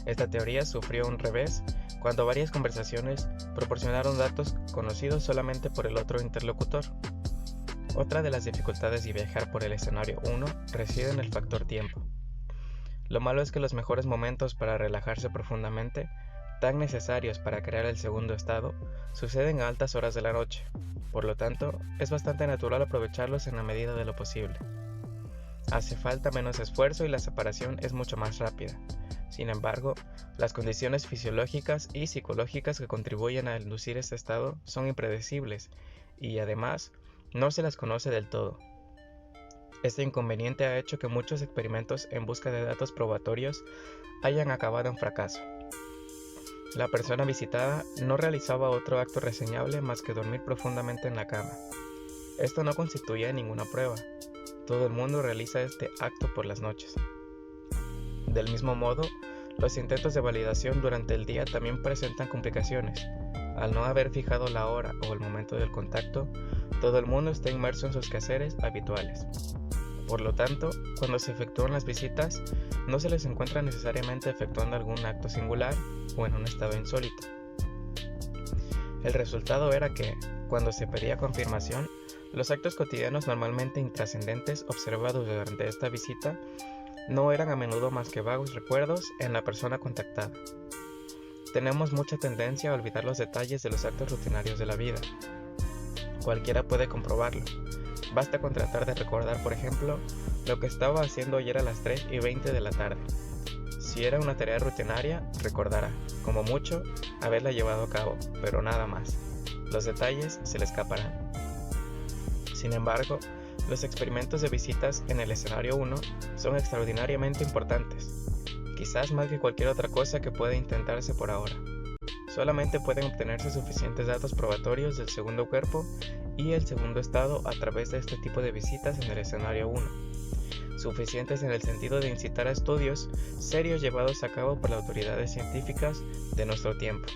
Esta teoría sufrió un revés cuando varias conversaciones proporcionaron datos conocidos solamente por el otro interlocutor. Otra de las dificultades de viajar por el escenario 1 reside en el factor tiempo. Lo malo es que los mejores momentos para relajarse profundamente, tan necesarios para crear el segundo estado, suceden a altas horas de la noche. Por lo tanto, es bastante natural aprovecharlos en la medida de lo posible. Hace falta menos esfuerzo y la separación es mucho más rápida. Sin embargo, las condiciones fisiológicas y psicológicas que contribuyen a inducir este estado son impredecibles y, además, no se las conoce del todo. Este inconveniente ha hecho que muchos experimentos en busca de datos probatorios hayan acabado en fracaso. La persona visitada no realizaba otro acto reseñable más que dormir profundamente en la cama. Esto no constituye ninguna prueba. Todo el mundo realiza este acto por las noches. Del mismo modo, los intentos de validación durante el día también presentan complicaciones. Al no haber fijado la hora o el momento del contacto, todo el mundo está inmerso en sus quehaceres habituales. Por lo tanto, cuando se efectúan las visitas, no se les encuentra necesariamente efectuando algún acto singular o en un estado insólito. El resultado era que, cuando se pedía confirmación, los actos cotidianos normalmente intrascendentes observados durante esta visita no eran a menudo más que vagos recuerdos en la persona contactada. Tenemos mucha tendencia a olvidar los detalles de los actos rutinarios de la vida. Cualquiera puede comprobarlo. Basta con tratar de recordar, por ejemplo, lo que estaba haciendo ayer a las 3:20 de la tarde. Si era una tarea rutinaria, recordará, como mucho, haberla llevado a cabo, pero nada más. Los detalles se le escaparán. Sin embargo, los experimentos de visitas en el escenario 1 son extraordinariamente importantes, quizás más que cualquier otra cosa que pueda intentarse por ahora. Solamente pueden obtenerse suficientes datos probatorios del segundo cuerpo y el segundo estado a través de este tipo de visitas en el escenario 1, suficientes en el sentido de incitar a estudios serios llevados a cabo por las autoridades científicas de nuestro tiempo.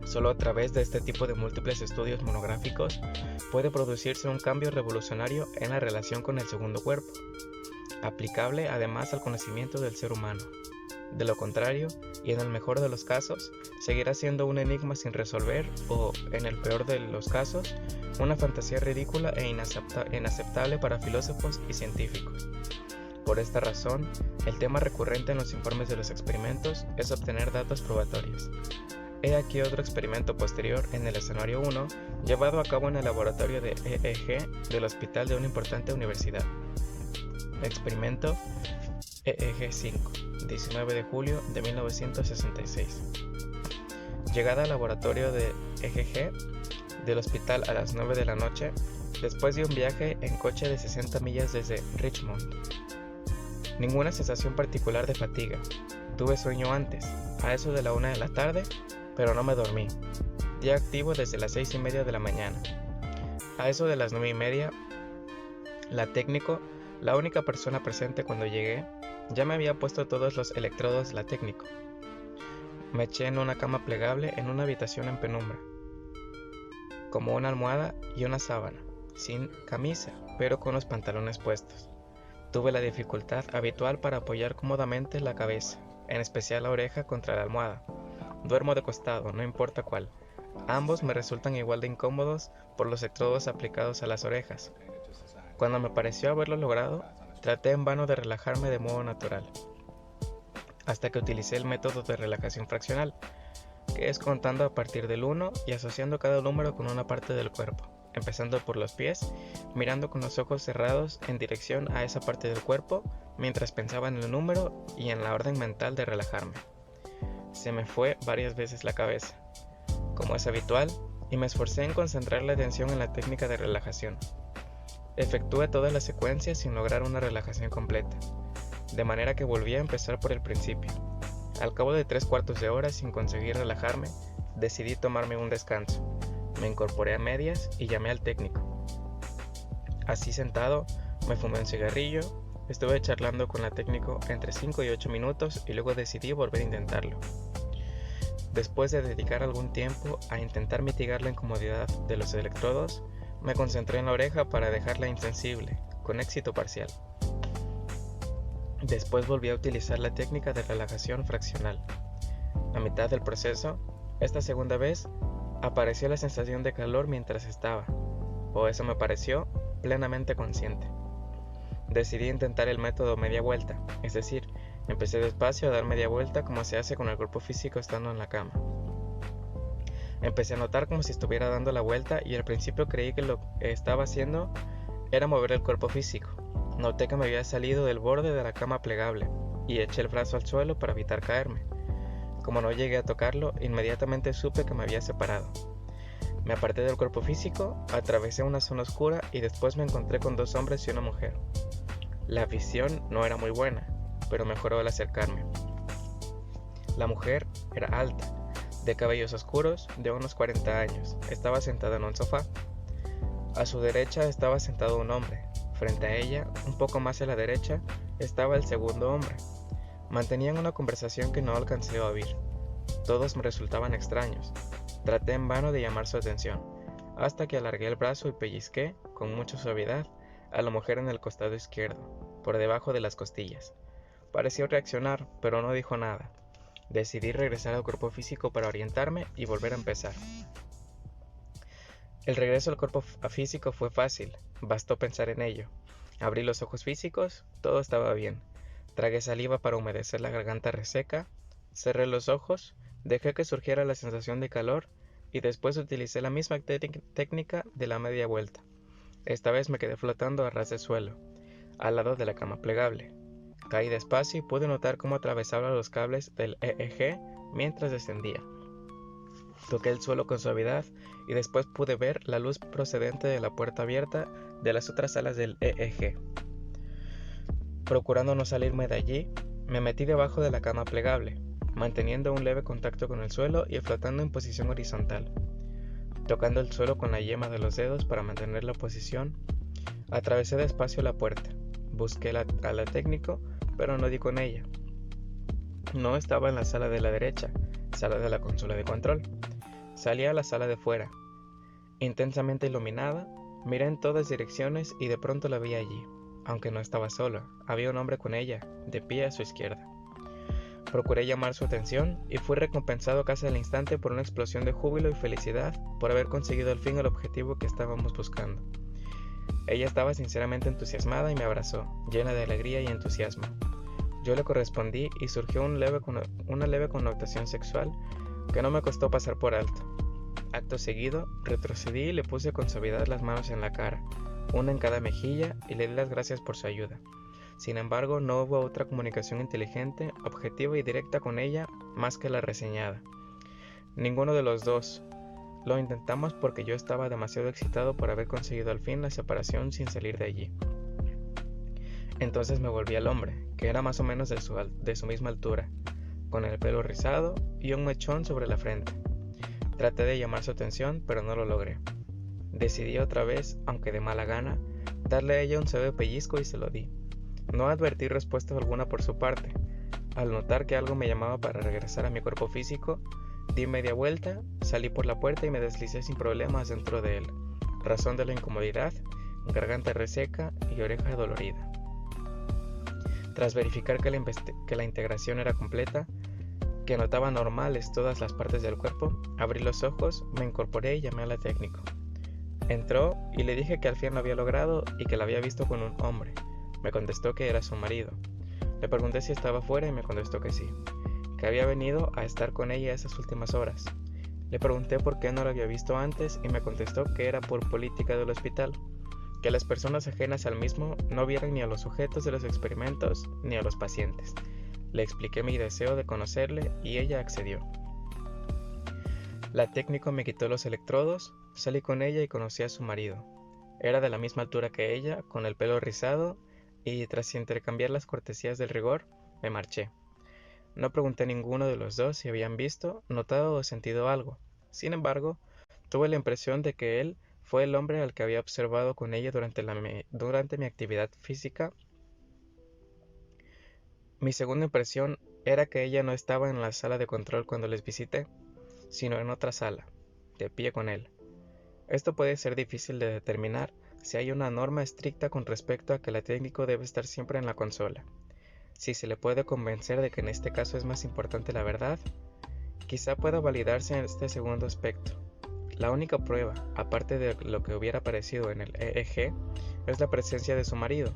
Solo a través de este tipo de múltiples estudios monográficos puede producirse un cambio revolucionario en la relación con el segundo cuerpo, aplicable además al conocimiento del ser humano. De lo contrario, y en el mejor de los casos, seguirá siendo un enigma sin resolver o, en el peor de los casos, una fantasía ridícula e inaceptable para filósofos y científicos. Por esta razón, el tema recurrente en los informes de los experimentos es obtener datos probatorios. He aquí otro experimento posterior en el escenario 1, llevado a cabo en el laboratorio de EEG del hospital de una importante universidad. Experimento EEG-5, 19 de julio de 1966. Llegada al laboratorio de EEG del hospital a las 9 de la noche, después de un viaje en coche de 60 millas desde Richmond. Ninguna sensación particular de fatiga. Tuve sueño antes, a eso de la 1 de la tarde, pero no me dormí. Día activo desde las 6:30 de la mañana. A eso de las 9:30, la técnico, la única persona presente cuando llegué, ya me había puesto todos los electrodos la técnico. Me eché en una cama plegable en una habitación en penumbra, como una almohada y una sábana, sin camisa, pero con los pantalones puestos. Tuve la dificultad habitual para apoyar cómodamente la cabeza, en especial la oreja contra la almohada. Duermo de costado, no importa cuál. Ambos me resultan igual de incómodos por los electrodos aplicados a las orejas. Cuando me pareció haberlo logrado, traté en vano de relajarme de modo natural, hasta que utilicé el método de relajación fraccional, que es contando a partir del 1 y asociando cada número con una parte del cuerpo, empezando por los pies, mirando con los ojos cerrados en dirección a esa parte del cuerpo, mientras pensaba en el número y en la orden mental de relajarme. Se me fue varias veces la cabeza, como es habitual, y me esforcé en concentrar la atención en la técnica de relajación. Efectué toda la secuencia sin lograr una relajación completa, de manera que volví a empezar por el principio. Al cabo de 3/4 de hora sin conseguir relajarme, decidí tomarme un descanso. Me incorporé a medias y llamé al técnico. Así sentado, me fumé un cigarrillo, estuve charlando con la técnico entre 5 y 8 minutos y luego decidí volver a intentarlo. Después de dedicar algún tiempo a intentar mitigar la incomodidad de los electrodos, me concentré en la oreja para dejarla insensible, con éxito parcial. Después volví a utilizar la técnica de relajación fraccional. A mitad del proceso, esta segunda vez, apareció la sensación de calor mientras estaba, o eso me pareció, plenamente consciente. Decidí intentar el método media vuelta, es decir, empecé despacio a dar media vuelta como se hace con el cuerpo físico estando en la cama. Empecé a notar como si estuviera dando la vuelta y al principio creí que lo que estaba haciendo era mover el cuerpo físico. Noté que me había salido del borde de la cama plegable y eché el brazo al suelo para evitar caerme. Como no llegué a tocarlo, inmediatamente supe que me había separado. Me aparté del cuerpo físico, atravesé una zona oscura y después me encontré con 2 hombres y una mujer. La visión no era muy buena, pero mejoró al acercarme. La mujer era alta, de cabellos oscuros, de unos 40 años. Estaba sentada en un sofá. A su derecha estaba sentado un hombre. Frente a ella, un poco más a la derecha, estaba el segundo hombre. Mantenían una conversación que no alcancé a oír. Todos me resultaban extraños. Traté en vano de llamar su atención, hasta que alargué el brazo y pellizqué, con mucha suavidad, a la mujer en el costado izquierdo, por debajo de las costillas. Pareció reaccionar, pero no dijo nada. Decidí regresar al cuerpo físico para orientarme y volver a empezar. El regreso al cuerpo físico fue fácil, bastó pensar en ello. Abrí los ojos físicos, todo estaba bien. Tragué saliva para humedecer la garganta reseca, cerré los ojos, dejé que surgiera la sensación de calor y después utilicé la misma técnica de la media vuelta. Esta vez me quedé flotando a ras de suelo, al lado de la cama plegable. Caí despacio y pude notar cómo atravesaba los cables del EEG mientras descendía. Toqué el suelo con suavidad y después pude ver la luz procedente de la puerta abierta de las otras salas del EEG. Procurando no salirme de allí, me metí debajo de la cama plegable, manteniendo un leve contacto con el suelo y flotando en posición horizontal. Tocando el suelo con la yema de los dedos para mantener la posición, atravesé despacio la puerta. Busqué a la técnico, pero no di con ella. No estaba en la sala de la derecha, sala de la consola de control. Salí a la sala de fuera. Intensamente iluminada, miré en todas direcciones y de pronto la vi allí. Aunque no estaba sola, había un hombre con ella, de pie a su izquierda. Procuré llamar su atención y fui recompensado casi al instante por una explosión de júbilo y felicidad por haber conseguido al fin el objetivo que estábamos buscando. Ella estaba sinceramente entusiasmada y me abrazó, llena de alegría y entusiasmo. Yo le correspondí y surgió una leve connotación sexual que no me costó pasar por alto. Acto seguido, retrocedí y le puse con suavidad las manos en la cara, una en cada mejilla, y le di las gracias por su ayuda. Sin embargo, no hubo otra comunicación inteligente, objetiva y directa con ella más que la reseñada. Ninguno de los dos. Lo intentamos porque yo estaba demasiado excitado por haber conseguido al fin la separación sin salir de allí. Entonces me volví al hombre, que era más o menos de su misma altura, con el pelo rizado y un mechón sobre la frente. Traté de llamar su atención, pero no lo logré. Decidí otra vez, aunque de mala gana, darle a ella un suave pellizco y se lo di. No advertí respuesta alguna por su parte. Al notar que algo me llamaba para regresar a mi cuerpo físico, di media vuelta, salí por la puerta y me deslicé sin problemas dentro de él, razón de la incomodidad, garganta reseca y oreja dolorida. Tras verificar que la integración era completa, que notaba normales todas las partes del cuerpo, abrí los ojos, me incorporé y llamé a la técnico. Entró y le dije que al fin lo había logrado y que la había visto con un hombre. Me contestó que era su marido. Le pregunté si estaba fuera y me contestó que sí, que había venido a estar con ella esas últimas horas. Le pregunté por qué no lo había visto antes y me contestó que era por política del hospital, que las personas ajenas al mismo no vieran ni a los sujetos de los experimentos ni a los pacientes. Le expliqué mi deseo de conocerle y ella accedió. La técnico me quitó los electrodos, salí con ella y conocí a su marido. Era de la misma altura que ella, con el pelo rizado, y tras intercambiar las cortesías del rigor, me marché. No pregunté a ninguno de los dos si habían visto, notado o sentido algo. Sin embargo, tuve la impresión de que él fue el hombre al que había observado con ella durante mi actividad física. Mi segunda impresión era que ella no estaba en la sala de control cuando les visité, sino en otra sala, de pie con él. Esto puede ser difícil de determinar si hay una norma estricta con respecto a que el técnico debe estar siempre en la consola. Si se le puede convencer de que en este caso es más importante la verdad, quizá pueda validarse en este segundo aspecto. La única prueba, aparte de lo que hubiera aparecido en el EEG, es la presencia de su marido,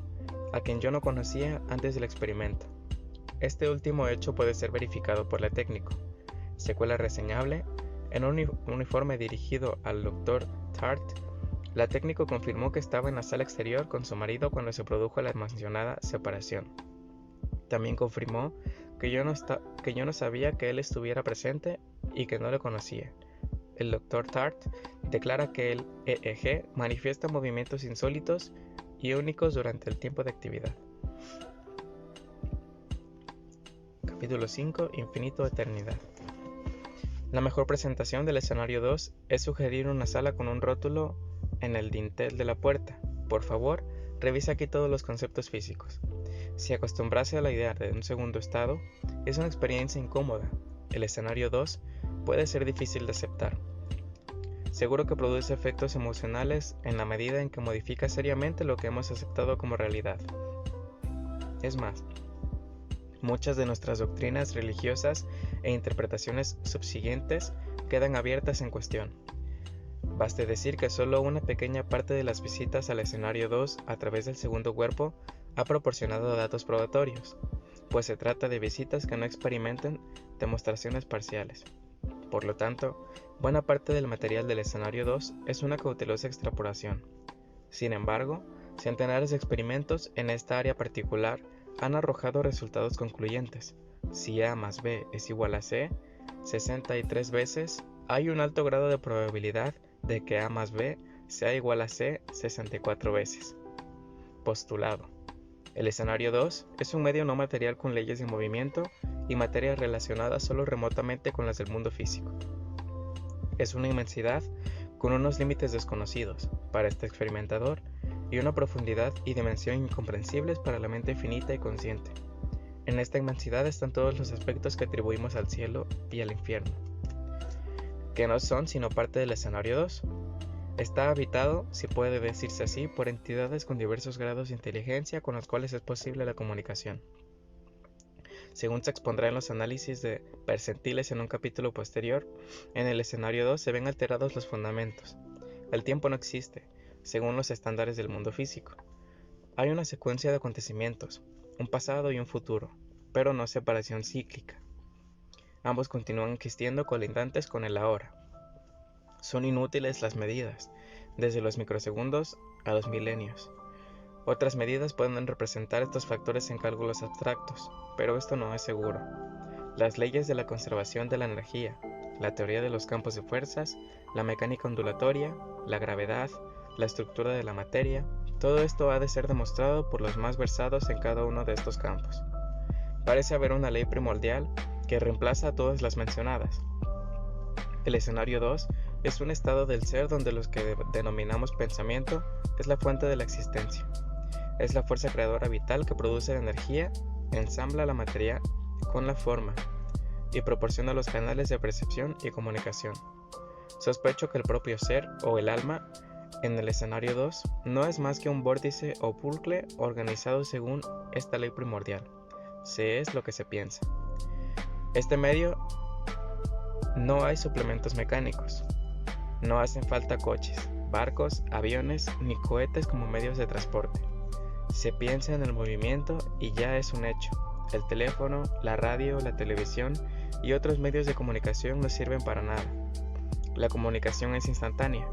a quien yo no conocía antes del experimento. Este último hecho puede ser verificado por la técnico. Secuela reseñable: en un uniforme dirigido al Dr. Tart, la técnico confirmó que estaba en la sala exterior con su marido cuando se produjo la mencionada separación. También confirmó que yo no sabía que él estuviera presente y que no le conocía. El Dr. Tart declara que el EEG manifiesta movimientos insólitos y únicos durante el tiempo de actividad. Capítulo 5. Infinito Eternidad. La mejor presentación del escenario 2 es sugerir una sala con un rótulo en el dintel de la puerta. Por favor, revisa aquí todos los conceptos físicos. Si acostumbrase a la idea de un segundo estado, es una experiencia incómoda. El escenario 2 puede ser difícil de aceptar. Seguro que produce efectos emocionales en la medida en que modifica seriamente lo que hemos aceptado como realidad. Es más, muchas de nuestras doctrinas religiosas e interpretaciones subsiguientes quedan abiertas en cuestión. Baste decir que solo una pequeña parte de las visitas al escenario 2 a través del segundo cuerpo ha proporcionado datos probatorios, pues se trata de visitas que no experimentan demostraciones parciales. Por lo tanto, buena parte del material del escenario 2 es una cautelosa extrapolación. Sin embargo, centenares de experimentos en esta área particular han arrojado resultados concluyentes. Si A más B es igual a C 63 veces, hay un alto grado de probabilidad de que A más B sea igual a C 64 veces. Postulado: el escenario 2 es un medio no material con leyes de movimiento y materia relacionadas solo remotamente con las del mundo físico. Es una inmensidad con unos límites desconocidos para este experimentador y una profundidad y dimensión incomprensibles para la mente finita y consciente. En esta inmensidad están todos los aspectos que atribuimos al cielo y al infierno, que no son sino parte del escenario 2. Está habitado, si puede decirse así, por entidades con diversos grados de inteligencia con las cuales es posible la comunicación. Según se expondrá en los análisis de percentiles en un capítulo posterior, en el escenario 2 se ven alterados los fundamentos. El tiempo no existe, según los estándares del mundo físico. Hay una secuencia de acontecimientos, un pasado y un futuro, pero no separación cíclica. Ambos continúan existiendo colindantes con el ahora. Son inútiles las medidas, desde los microsegundos a los milenios. Otras medidas pueden representar estos factores en cálculos abstractos, pero esto no es seguro. Las leyes de la conservación de la energía, la teoría de los campos de fuerzas, la mecánica ondulatoria, la gravedad, la estructura de la materia, todo esto ha de ser demostrado por los más versados en cada uno de estos campos. Parece haber una ley primordial que reemplaza a todas las mencionadas. El escenario 2 es un estado del ser donde lo que denominamos pensamiento es la fuente de la existencia. Es la fuerza creadora vital que produce la energía, ensambla la materia con la forma y proporciona los canales de percepción y comunicación. Sospecho que el propio ser o el alma en el escenario 2 no es más que un vórtice o bucle organizado según esta ley primordial. Se es lo que se piensa. Este medio no hay suplementos mecánicos. No hacen falta coches, barcos, aviones ni cohetes como medios de transporte. Se piensa en el movimiento y ya es un hecho. El teléfono, la radio, la televisión y otros medios de comunicación no sirven para nada. La comunicación es instantánea.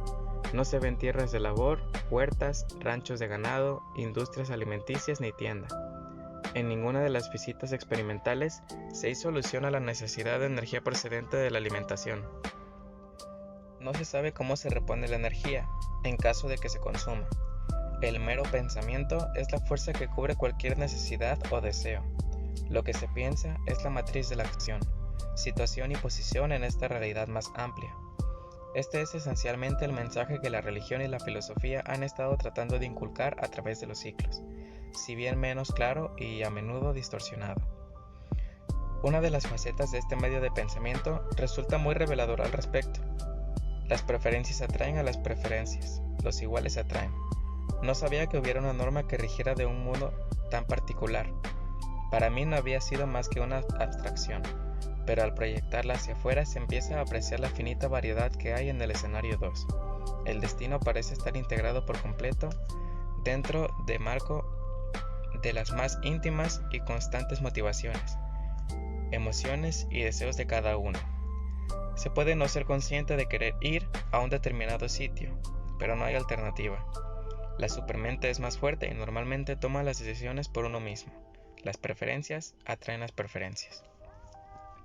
No se ven tierras de labor, huertas, ranchos de ganado, industrias alimenticias ni tienda. En ninguna de las visitas experimentales se hizo alusión a la necesidad de energía procedente de la alimentación. No se sabe cómo se repone la energía, en caso de que se consuma. El mero pensamiento es la fuerza que cubre cualquier necesidad o deseo. Lo que se piensa es la matriz de la acción, situación y posición en esta realidad más amplia. Este es esencialmente el mensaje que la religión y la filosofía han estado tratando de inculcar a través de los siglos, si bien menos claro y a menudo distorsionado. Una de las facetas de este medio de pensamiento resulta muy reveladora al respecto. Las preferencias atraen a las preferencias, los iguales atraen. No sabía que hubiera una norma que rigiera de un modo tan particular. Para mí no había sido más que una abstracción, pero al proyectarla hacia afuera se empieza a apreciar la finita variedad que hay en el escenario 2. El destino parece estar integrado por completo dentro del marco de las más íntimas y constantes motivaciones, emociones y deseos de cada uno. Se puede no ser consciente de querer ir a un determinado sitio, pero no hay alternativa. La supermente es más fuerte y normalmente toma las decisiones por uno mismo. Las preferencias atraen las preferencias.